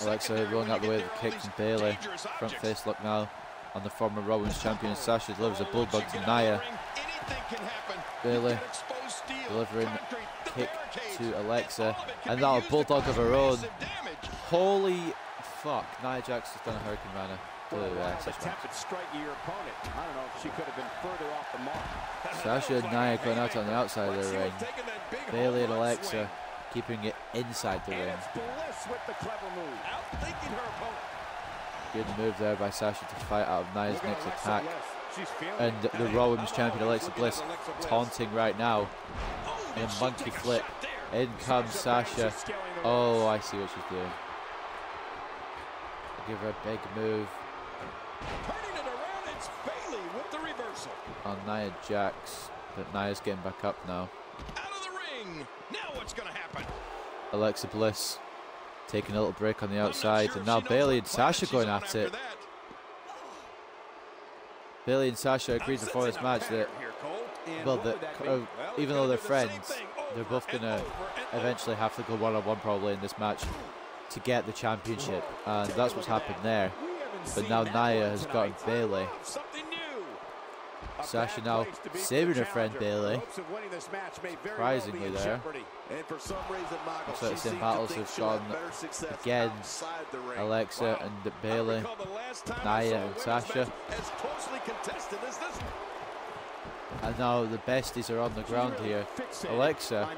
Alexa rolling out the way of the kick from Bayley. Front face look now on the former Raw Women's Champion. Sasha delivers a bulldog to Nia. Bayley delivering kick to Alexa, and now a bulldog of her own. Holy fuck! Nia Jax has done a Hurricane Rana to Sasha and Nia going out on the outside of the ring. Bayley and Alexa keeping it inside the ring. Good move there by Sasha to fight out of Nia's next attack. And the Raw Women's Champion Alexa Bliss taunting right now in a monkey flip. In comes Sasha. Oh, I see what she's doing. Give her a big move on Nia Jax, but Nia's getting back up now. Alexa Bliss taking a little break on the outside, and now Bayley and Sasha going at it. Bayley and Sasha agreed before this match that, well, even though they're friends, they're both going to eventually have to go one-on-one probably in this match to get the championship, and that's what's happened there. But now Nia has gotten Bayley. Sasha now saving her friend Bayley. Surprisingly there. Looks like the same battles have gone again. Alexa and Bayley, Nia and Sasha. And now the besties are on the ground here. Alexa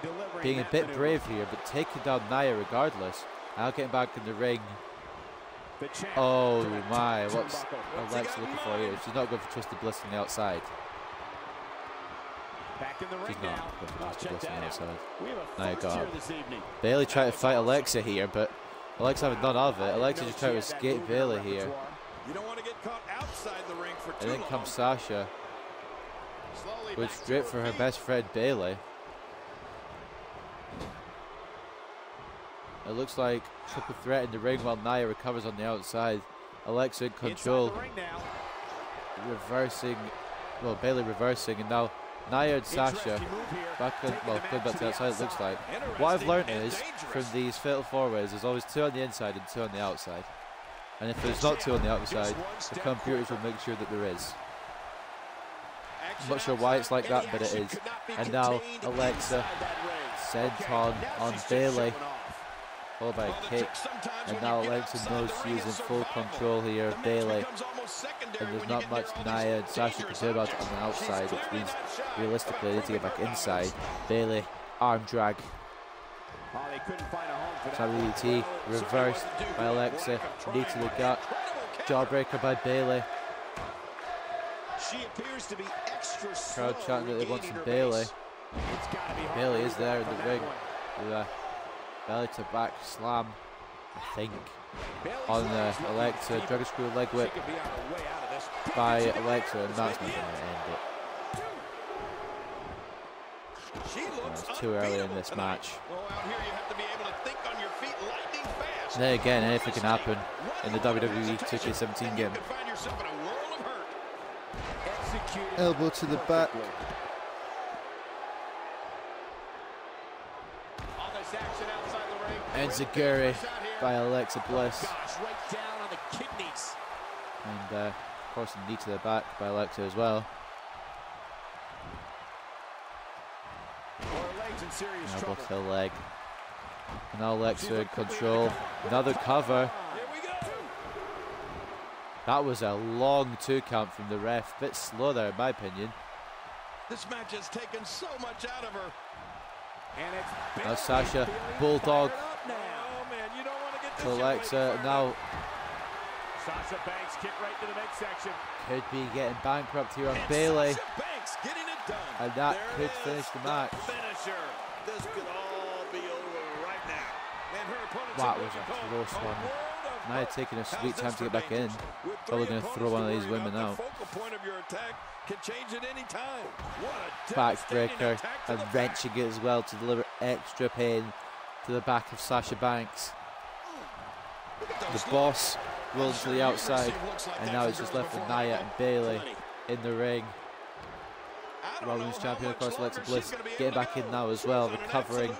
being a bit brave here, but taking down Nia regardless. Now getting back in the ring. Oh my, what's Alexa looking for here? She's not going for Twisted Bliss on the outside. She's not going for Twisted Bliss on the outside. Nia got up. Bayley tried to fight Alexa here, but Alexa having none of it. Alexa just tried to escape Bayley here. And then comes Sasha. Goes straight for her best friend Bayley. It looks like triple threat in the ring while Nia recovers on the outside. Alexa in control. Reversing, well, Bayley reversing, and now Nia and Sasha back in, well, going back to the outside it looks like. What I've learned is, from these fatal four-ways, there's always 2 on the inside and 2 on the outside. And if there's not 2 on the outside, the computers will make sure that there is. I'm not sure why it's like that, but it is. And now Alexa senton on Bayley, followed by a kick, and now Alexa knows she's in full control here of Bayley, and there's not much Nia and Sasha can do about it on the outside, which means realistically they need to get back inside. Bayley, arm drag, WT, reversed by Alexa, knee to the gut, jawbreaker by Bayley. She appears to be extra Crowd slow chanting that they want regaining some her Bayley. base. It's gotta be hard Bayley to is there in rebound the from ring. that With a belly to back slam, I think, Bayley's on legs the looking Alexa. feeble. Dragon Screw leg She whip could be on her way out of this. by Alexa, and that's not going to end it. She looks It's too early in unbeatable this tonight. match. Well, out here you have to be able to think on your feet lightning fast. Then again, anything can happen in the WWE 2K17 game. You can find yourself in a world of hurt. Executed Elbow to the back. perfectly. All this action outside the ring. Enziguri by Alexa Bliss. Gosh, right down on the kidneys. And of course, a knee to the back by Alexa as well. Her legs in serious Elbow trouble. to the leg. And now Alexa in control. Another cover. Here we go. That was a long 2 count from the ref. Bit slow there, in my opinion. This match has taken so much out of her. And it's Now Sasha, Bulldog Oh man, you don't want to get this to young lady Alexa. fired Now up. Sasha Banks kick right to the midsection. could be getting bankrupt here on And Bayley. Sasha Banks getting it done. And that There could it is, finish the match. Finisher. This could all be over right now. And her opponent's That in was what a you call close one. world of Nia hurt. taking a How's sweet this time to for get back in. dangerous? With Probably three going to throw one of opponents these to worry women about, out. the focal point of your attack can change at any time. What a Backbreaker devastating attack to and the back. wrenching it as well to deliver extra pain to the back of Sasha Banks. The boss rolled to the outside, and now it's just left with Nia and Bayley in the ring. Rollins champion, of course, Alexa Bliss getting back in now as well, recovering.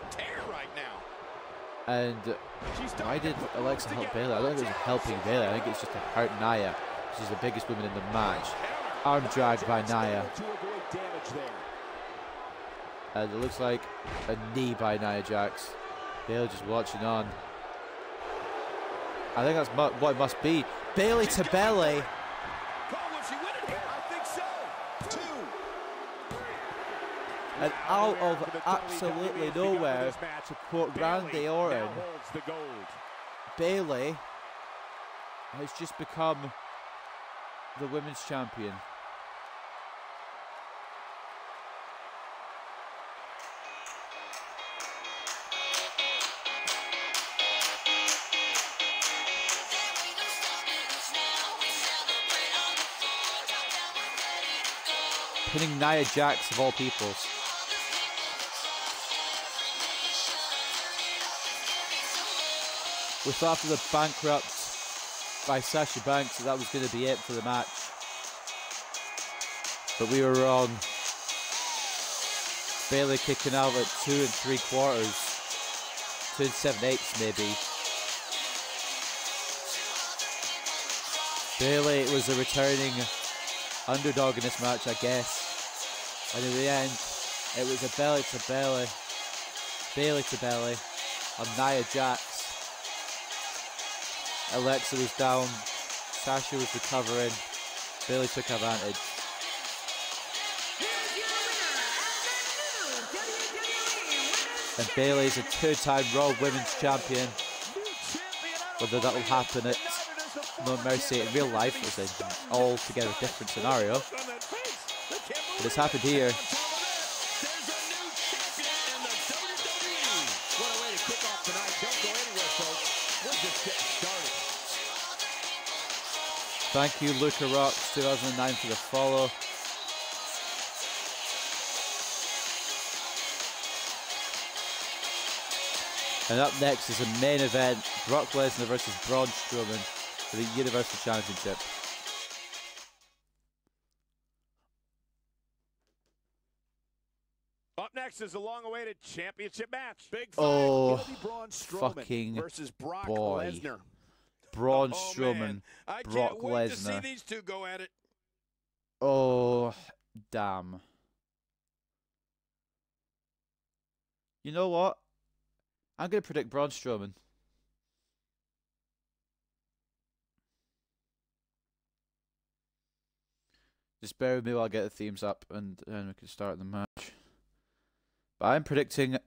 And why did Alexa help Bayley? I don't think it was helping Bayley. I think it's just to hurt Nia. She's the biggest woman in the match. Arm dragged by Nia. And it looks like a knee by Nia Jax. Bayley just watching on. I think that's what it must be. Bayley to belly. And out of absolutely nowhere, to quote Randy Orton, Bayley has just become the women's champion. Pinning Nia Jax of all peoples. We thought after the bankrupt by Sasha Banks that was going to be it for the match. But we were wrong. Bayley kicking out at 2 3/4. 2 7/8 maybe. Bayley was a returning underdog in this match, I guess. And in the end, it was a belly to belly. Bayley to belly on Nia Jax. Alexa was down, Sasha was recovering, Bayley took advantage. And Bayley's a 2-time Raw Women's Champion. Whether that will happen at No Mercy in real life is an altogether different scenario. But it's happened here. Thank you, Luca Rocks 2009 for the follow. And up next is a main event, Brock Lesnar versus Braun Strowman for the Universal Championship. Up next is a long-awaited championship match. Big fight. Oh, It'll be Braun Strowman fucking versus Brock boy. Lesnar. Braun Oh, Strowman, man. I Brock can't wait to see Lesnar. these two go at it. Oh, damn. You know what? I'm going to predict Braun Strowman. Just bear with me while I get the themes up and we can start the match. But I'm predicting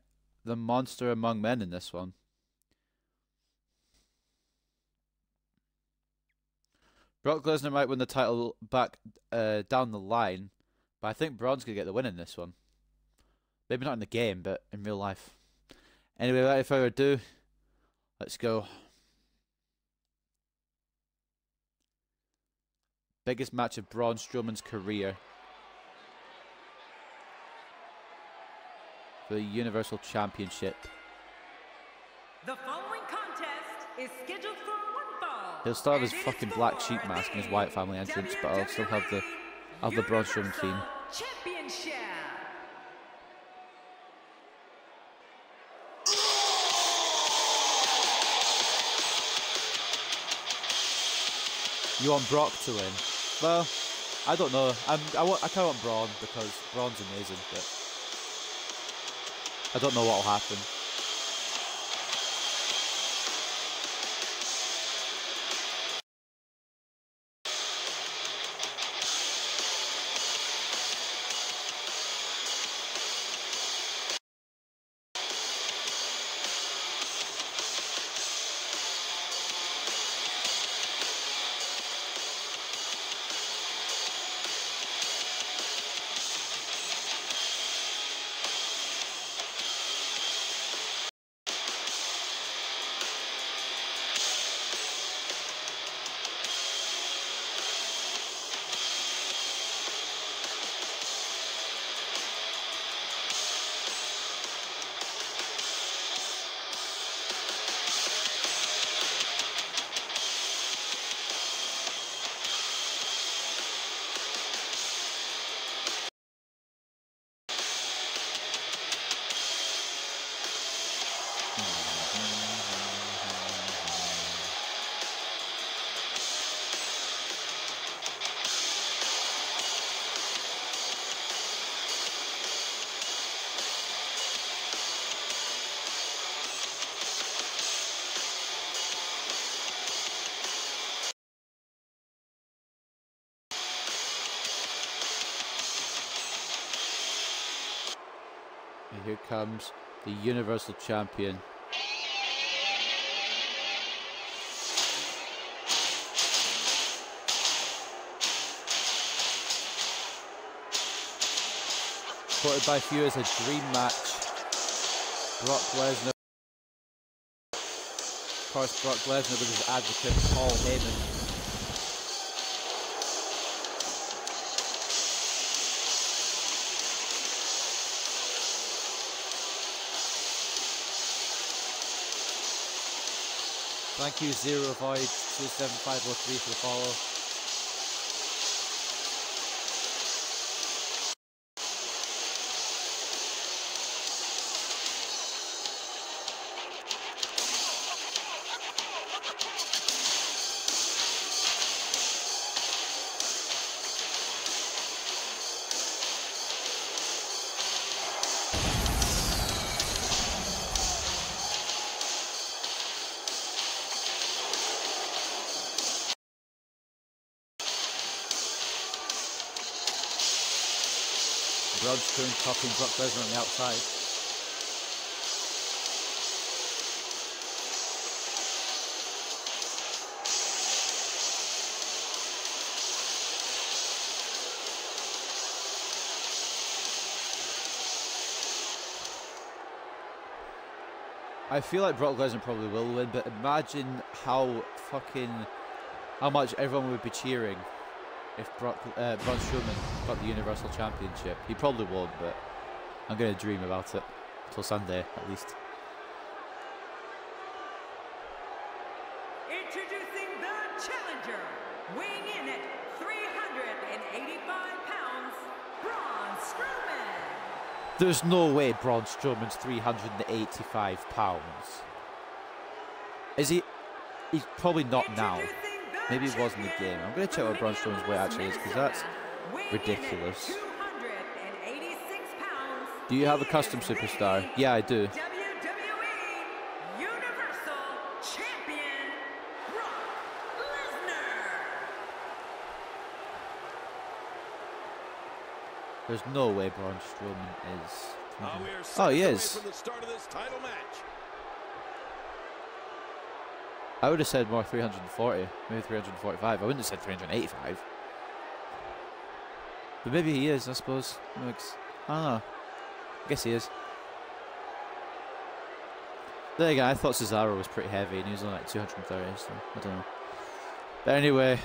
the monster among men in this one. Brock Lesnar might win the title back down the line, but I think Braun's going to get the win in this one. Maybe not in the game, but in real life. Anyway, without further ado, let's go. Biggest match of Braun Strowman's career. For the Universal Championship. The following contest is scheduled for one fall. He'll still have his fucking black sheep mask and his Wyatt family entrance, but I'll still have the Braun Strowman theme. Championship. You want Brock to win? Well, I don't know. I kind of want Braun because Braun's amazing, but I don't know what will happen. And here comes the Universal Champion. Quoted by few as a dream match. Brock Lesnar. Of course, Brock Lesnar with his advocate Paul Heyman. Thank you, Zero Void 27503 for the follow. Braun Strowman topping Brock Lesnar on the outside. I feel like Brock Lesnar probably will win, but imagine how much everyone would be cheering if Braun Strowman got the Universal Championship. He probably won't, but I'm going to dream about it until Sunday, at least. Introducing the challenger, weighing in at 385 pounds, Braun Strowman. There's no way Braun Strowman's 385 pounds. Is he? He's probably not now. Maybe it was in the game. I'm going to check what Braun Strowman's weight actually is, because that's ridiculous. Do you have a custom superstar? Yeah, I do. WWE Universal Champion, Brock Lesnar. There's no way Braun Strowman is. We are Oh, he seconds away is. from the start of this title match. I would have said more 340, maybe 345. I wouldn't have said 385. But maybe he is, I suppose. I don't know. I guess he is. There you go, I thought Cesaro was pretty heavy and he was only like 230, so I don't know. But anyway,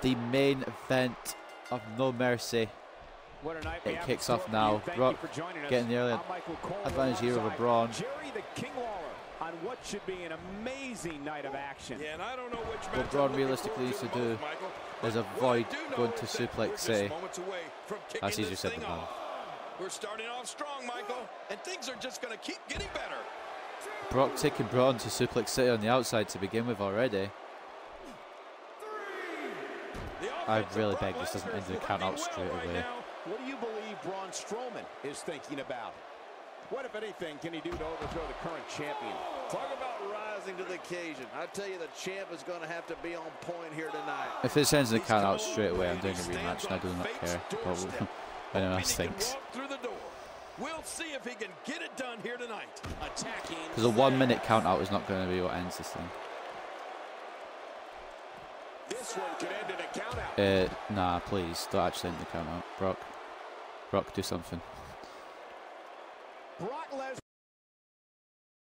the main event of No Mercy. It kicks off now. Brock getting the early advantage here over Braun. Jerry the King Lawler on what should be an amazing night of action. Yeah, and I don't know which What Braun realistically needs to do is avoid going to Suplex City. That's easier said than done. We're starting off strong, Michael, and things are just going to keep getting better. Brock taking Braun to Suplex City on the outside to begin with already. I really beg this doesn't end the count out straight away. What do you believe Braun Strowman is thinking about? What, if anything, can he do to overthrow the current champion? Talk about rising to the occasion. I tell you, the champ is going to have to be on point here tonight. If this ends the count out straight away, I'm doing a rematch and I do not care. But anyone else thinks. We'll see if he can get it done here tonight. Because a 1 minute count out is not going to be what ends this thing. This one could end in a count out. Nah, please don't actually end the count out. Brock, do something. Brock Lesnar.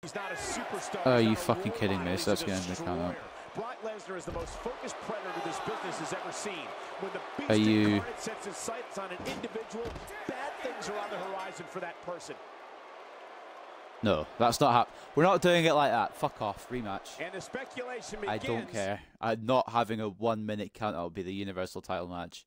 He's not a superstar. Are you fucking kidding me? So that's going to end the count out. Brock Lesnar is the most focused predator this business has ever seen. When the beast Are you incarnate sets his sights on an individual, bad things are on the horizon for that person. No, that's not happening. We're not doing it like that. Fuck off. Rematch. And the speculation begins. I don't care. Not having a 1 minute count out will be the Universal title match.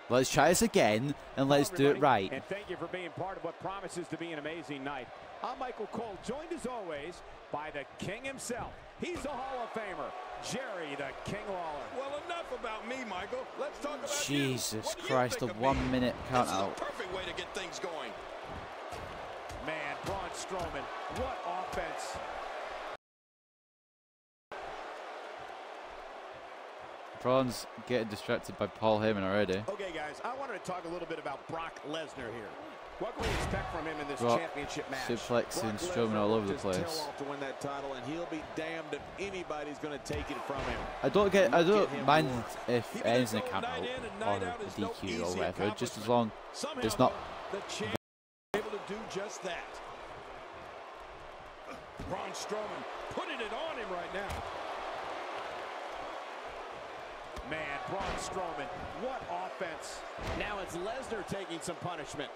Let's try this again and let's do it right. And thank you for being part of what promises to be an amazing night. I'm Michael Cole, joined as always by the King himself. He's a Hall of Famer, Jerry the King Lawler. Well, enough about me, Michael. Let's talk about Jesus you. Christ, a 1 minute count out. Perfect way to get things going. Man, Braun Strowman, what offense. Braun's getting distracted by Paul Heyman already. Okay, guys, I wanted to talk a little bit about Brock Lesnar here. What can we expect from him in this Brock championship match? suplexing Strowman all over the place. To win that title, and he'll be damned if anybody's going to take it from him. I don't mind if it ends in a count out or a DQ or whatever, just as long as it's not. The champ able to do just that. Braun Strowman putting it on him right now. Man, Braun Strowman, what offense. Now it's Lesnar taking some punishment.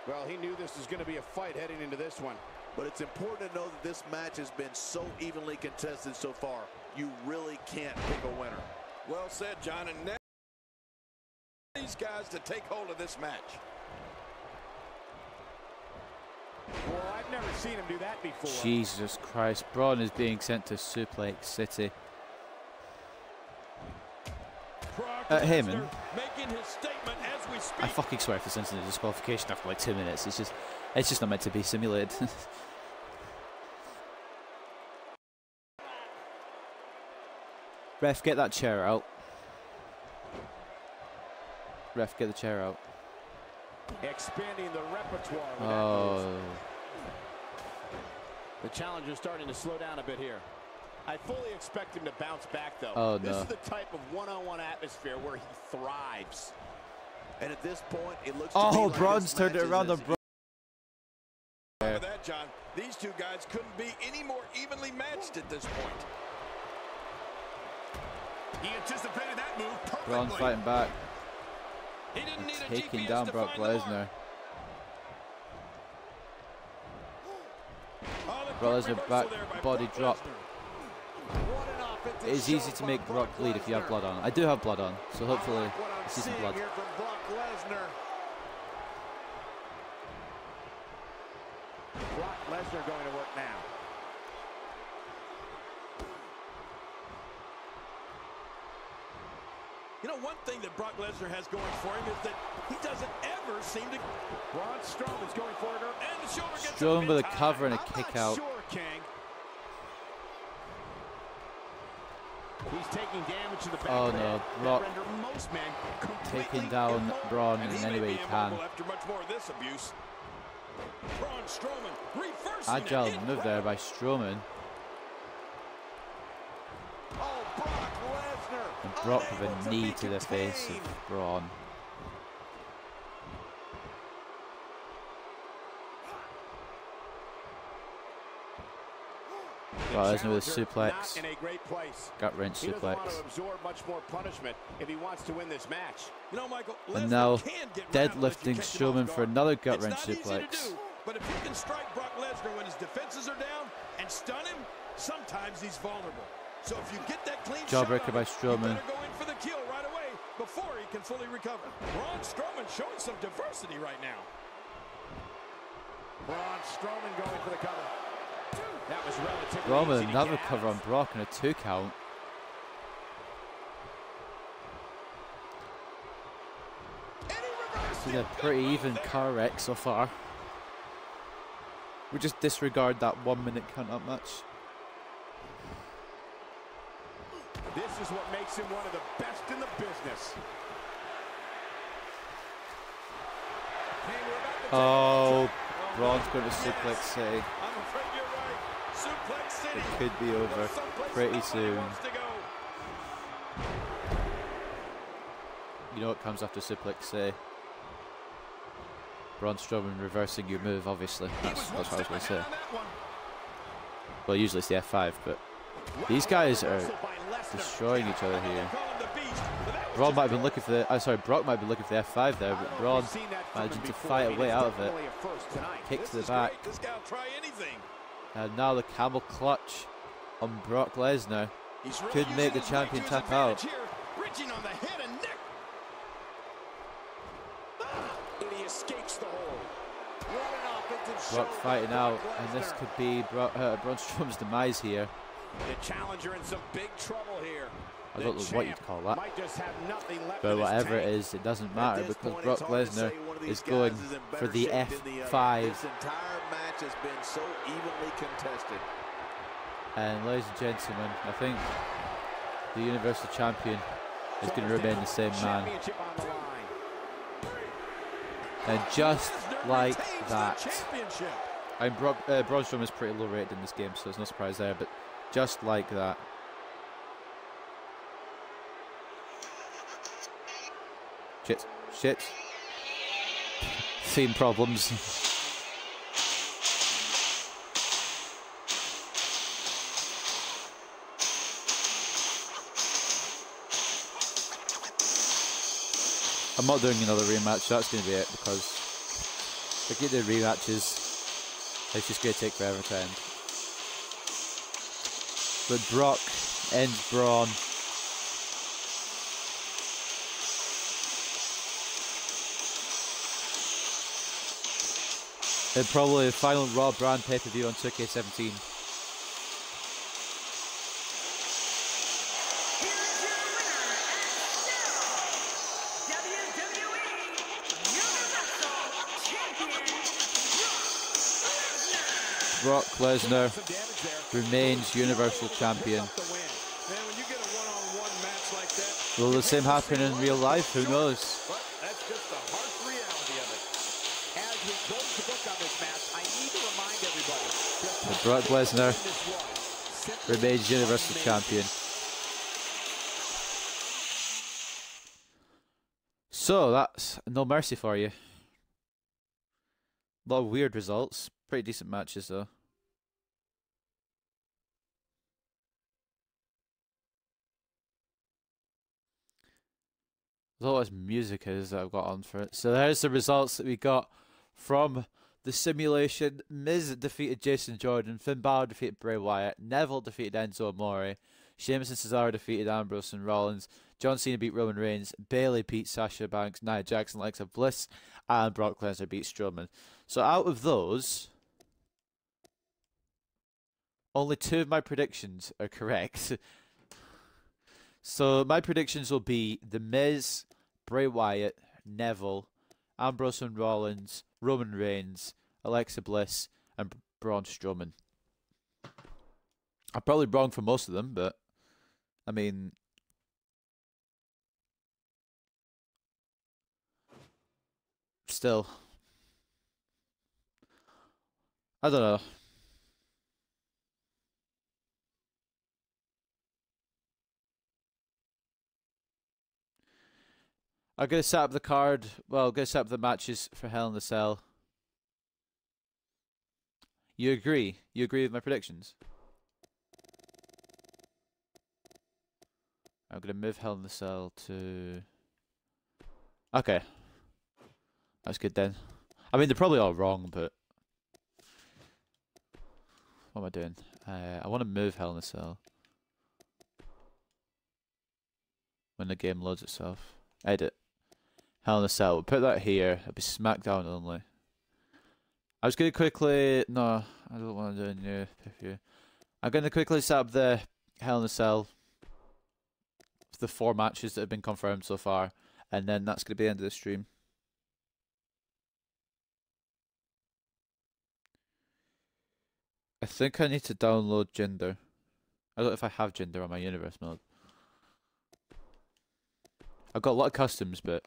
Well, he knew this was going to be a fight heading into this one. But it's important to know that this match has been so evenly contested so far. You really can't pick a winner. Well said, John. And now these guys to take hold of this match. Well, I've never seen him do that before. Jesus Christ, Braun is being sent to Suplex City. Heyman. Making his statement as we speak. I fucking swear if this ends in a disqualification after like 2 minutes, it's just not meant to be simulated. Ref, get that chair out. Ref, get the chair out. Expanding the repertoire with Oh. that move. The challenger's starting to slow down a bit here. I fully expect him to bounce back, though. Oh, this no. is the type of one-on-one atmosphere where he thrives. And at this point, it looks Oh, to me like Braun's this turned it match is around on as Braun. With that, John, these two guys couldn't be any more evenly matched at this point. He anticipated that move perfectly. Braun's fighting back. He didn't need a Taking GPS down to Brock find the mark. Lesnar. Oh, the Brock quick Lesnar back, reversal there by body Brock drop. Lesnar. What an offensive It is show easy to by make Brock Brock bleed if you have Lesnar. blood on. I do have blood on, so hopefully I like what I'm this isn't seeing blood. here from Brock Lesnar. Brock Lesnar going to work now. You know, one thing that Brock Lesnar has going for him is that he doesn't ever seem to... Braun Strowman's going for it. And the shoulder gets Strowman up with in a time. cover and a I'm kick not out. sure, King. He's taking damage to the back. Oh of the no, head that Brock render most men completely taking down immobile. Braun And in he any may way be he can. immobile after much more of this abuse. Braun Braun Strowman reversing Agile it. move there by Strowman. Oh, Brock Lesnar. And Brock with unable a to knee be to the face contained. of Braun. Well, Lesnar with a suplex. Not in a great place. Gut wrench He doesn't want to suplex. absorb much more punishment if he wants to win this match. You know, Michael, And Lesnar now can get rattled if you deadlifting catch him off Strowman for guard. another gut It's wrench not easy to suplex. do, but if you can strike Brock Lesnar when his defenses are down and stun him, sometimes he's vulnerable. So if you get that clean shot Jawbreaker on by him, Strowman. you better go in for the kill right away before he can fully recover. Braun Strowman showing some diversity right now. Braun Strowman going for the cover. That was relatively Braun with easy to another get cover out on of. Brock and a 2 count. It's been a pretty even car wreck so far. We just disregard that 1 minute count up match. This is what makes him one of the best in the business. Hey, we're about to take Oh, a Braun's going to suplex City. I'm afraid you're right. Suplex City. It could be over Someplace pretty nobody soon. wants to go. You know what comes after suplex City? Braun Strowman reversing your move, obviously. That's what I was going to say. Well, usually it's the F5, but these guys are destroying each other here. Braun might have been looking for the, Brock might be looking for the F5 there, but Braun managing to fight a way out of it. Kick to the back. This guy will try anything. And now the camel clutch on Brock Lesnar. He's really Could make using the his champion weight to his tap out. advantage here, reaching on the head and neck. And he escapes the hold. What an offensive show Brock by fighting out, Brock and this Lesnar. could be Braun Strowman's demise here. The challenger in some big trouble here. I don't know what you'd call that. Might just have nothing left But in his whatever it tank. is, it doesn't At matter this because point, Brock it's hard to Lesnar say one of these is guys going is in for better the shape than the other. F5. This entire match has been so evenly contested. And ladies and gentlemen, I think the Universal Champion is going to remain the same man. Championship on the line. And just Lesnar like retains the that. championship. And Braun Strowman is pretty low rated in this game, so there's no surprise there, but just like that. Shit. Theme problems. I'm not doing another rematch, that's going to be it, because if I get the rematches, it's just going to take forever to end. But Brock ends Braun. And probably the final Raw brand pay-per-view on 2K17. Brock Lesnar remains Universal Champion. Will the same happen in real life? Who knows? But that's just the harsh reality of it. As we close the book on this match, I need to remind everybody just But how Brock Lesnar this was. Simply remains Universal amazing. Champion. So that's no mercy for you. A lot of weird results. Pretty decent matches though. There's always music that I've got on for it. So there's the results that we got from the simulation. Miz defeated Jason Jordan. Finn Balor defeated Bray Wyatt. Neville defeated Enzo Amore. Sheamus and Cesaro defeated Ambrose and Rollins. John Cena beat Roman Reigns. Bayley beat Sasha Banks. Nia Jackson, Alexa Bliss. And Brock Lesnar beat Strowman. So out of those, only 2 of my predictions are correct. So my predictions will be The Miz, Bray Wyatt, Neville, Ambrose and Rollins, Roman Reigns, Alexa Bliss, and Braun Strowman. I'm probably wrong for most of them, but I mean, still. I don't know. I'm gonna set up the card. Well, I'm gonna set up the matches for Hell in a Cell. You agree? You agree with my predictions? I'm gonna move Hell in a Cell to. Okay, that's good then. I mean, they're probably all wrong, but what am I doing? I want to move Hell in a Cell when the game loads itself. Edit Hell in a Cell. We'll put that here. It'll be SmackDown only. I was gonna quickly. No, I don't want to do a new pay-per-view. I'm gonna quickly set up the Hell in a Cell. The 4 matches that have been confirmed so far, and then that's gonna be the end of the stream. I think I need to download Jinder. I don't know if I have Jinder on my universe mode. I've got a lot of customs, but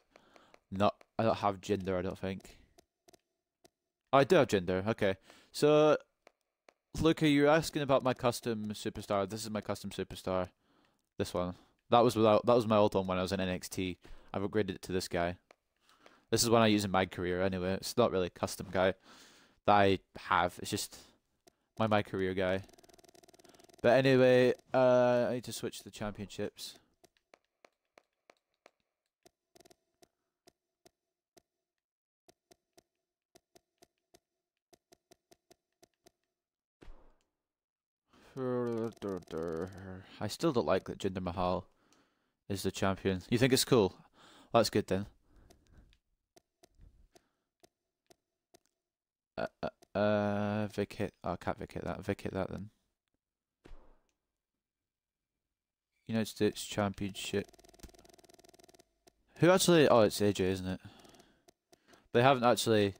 I don't have Jinder, I don't think. Oh, I do have Jinder, okay. So, Luca, you're asking about my custom superstar. This is my custom superstar. This one. That was my old one when I was in NXT. I've upgraded it to this guy. This is one I use in my career anyway. It's not really a custom guy that I have. It's just my career guy. But anyway, I need to switch the championships. I still don't like that Jinder Mahal is the champion. You think it's cool? Well, that's good then. Vic hit. Oh, I can't Vic hit that. Vic hit that then. United States Championship. Who actually? Oh, it's AJ, isn't it? They haven't actually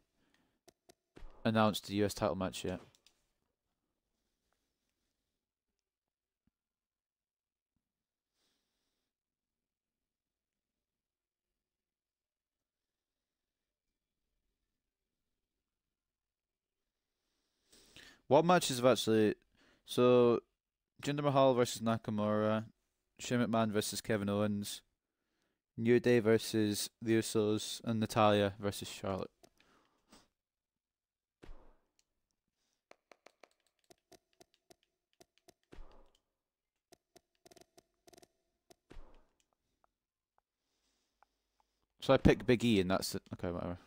announced the US title match yet. What matches have actually? So, Jinder Mahal versus Nakamura, Shane McMahon versus Kevin Owens, New Day versus the Usos, and Natalya versus Charlotte. So I pick Big E, and that's it. Okay, whatever.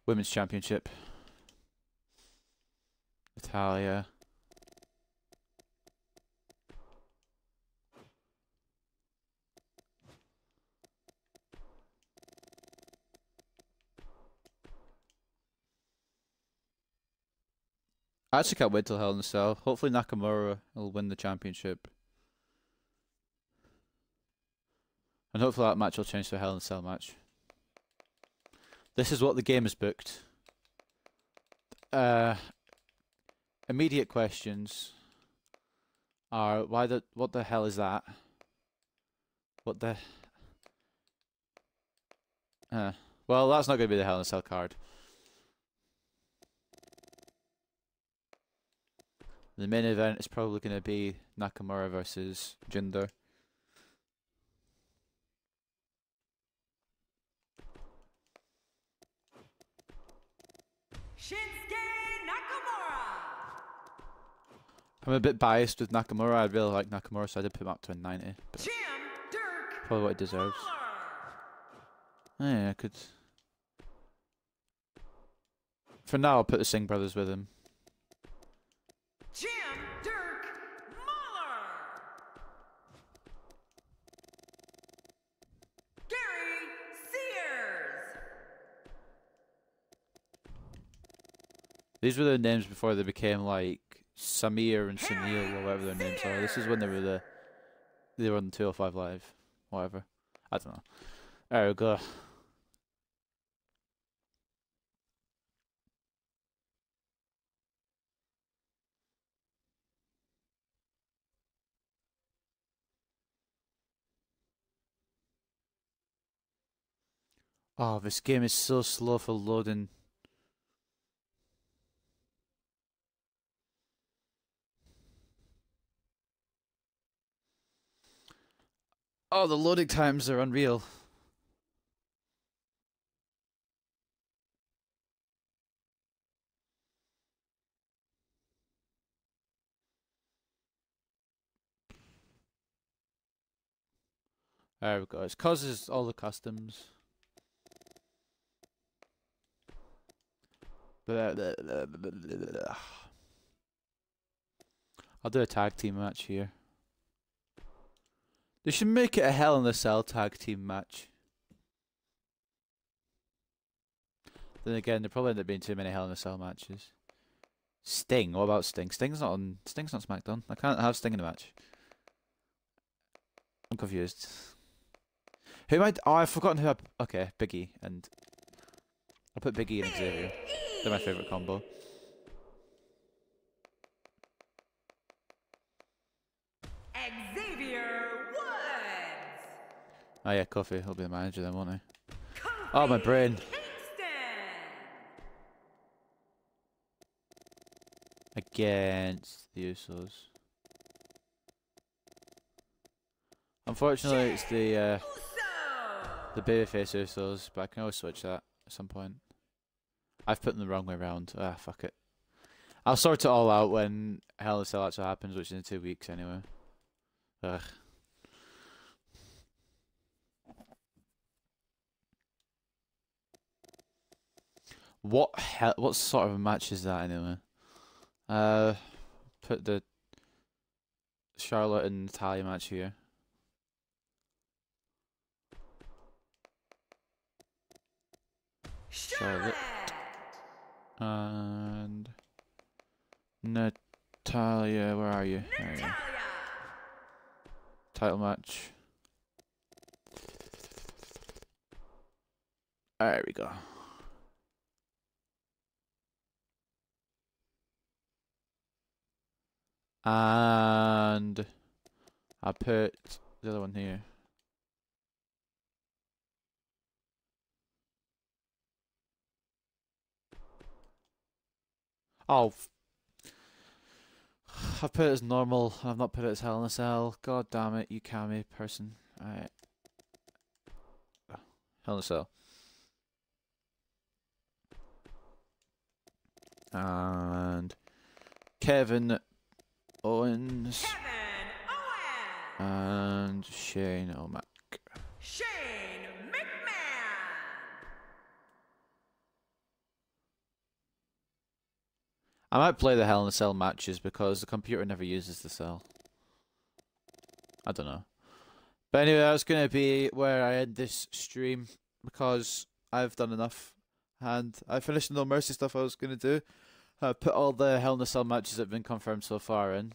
Women's Championship. Natalya. I actually can't wait till Hell in a Cell. Hopefully Nakamura will win the championship. And hopefully that match will change to a Hell in a Cell match. This is what the game has booked. Immediate questions are what the hell is that? What the well, that's not going to be the Hell in a Cell card. The main event is probably going to be Nakamura versus Jinder. Shinsuke Nakamura. I'm a bit biased with Nakamura. I really like Nakamura, so I did put him up to a 90. But Jim Dirk probably what he deserves. Lawler. Yeah, I could. For now, I'll put the Singh brothers with him. Jim Dirk Muller. Gary Sears. These were their names before they became like Samir and Sunil or whatever their names are. This is when they were on 205 Live, whatever. I don't know. There we go. Oh, this game is so slow for loading. Oh, the loading times are unreal. There we go. It causes all the customs. I'll do a tag team match here. They should make it a Hell in a Cell tag team match. Then again, there probably end up being too many Hell in a Cell matches. Sting, what about Sting? Sting's not SmackDown. I can't have Sting in a match. I'm confused. Who am I? Oh, I've forgotten who okay, Big E, and I'll put Big E and Xavier. They're my favourite combo. Xavier Woods. Oh yeah, Kofi. He'll be the manager then, won't he? Oh, my brain. Against the Usos. Unfortunately, it's the babyface Usos, but I can always switch that at some point. I've put them the wrong way around. Ah, fuck it. I'll sort it all out when Hell in a Cell actually happens, which is in 2 weeks anyway. Ugh. What sort of a match is that anyway? Put the Charlotte and Natalia match here. Charlotte and Natalia, where are you? There you go. Title match. There we go. And I put the other one here. Oh, I've put it as normal. I've not put it as Hell in a Cell. God damn it, you Kami person. Alright. Hell in a Cell. And Kevin Owens. And Shane O'Mac. Shane McMahon. I might play the Hell in a Cell matches because the computer never uses the cell. I don't know. But anyway, that's going to be where I end this stream because I've done enough. And I finished the No Mercy stuff I was going to do. I put all the Hell in a Cell matches that have been confirmed so far in.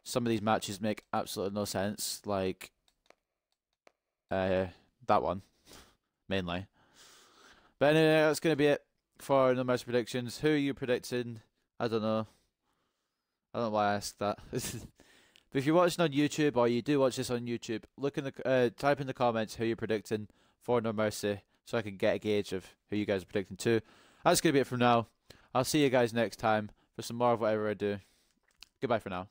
Some of these matches make absolutely no sense, like that one, mainly. But anyway, that's going to be it for No Mercy predictions. Who are you predicting? I don't know. I don't know why I asked that. But if you're watching on YouTube, or you do watch this on YouTube, look in the type in the comments who you're predicting for No Mercy, so I can get a gauge of who you guys are predicting too. That's going to be it from now. I'll see you guys next time for some more of whatever I do. Goodbye for now.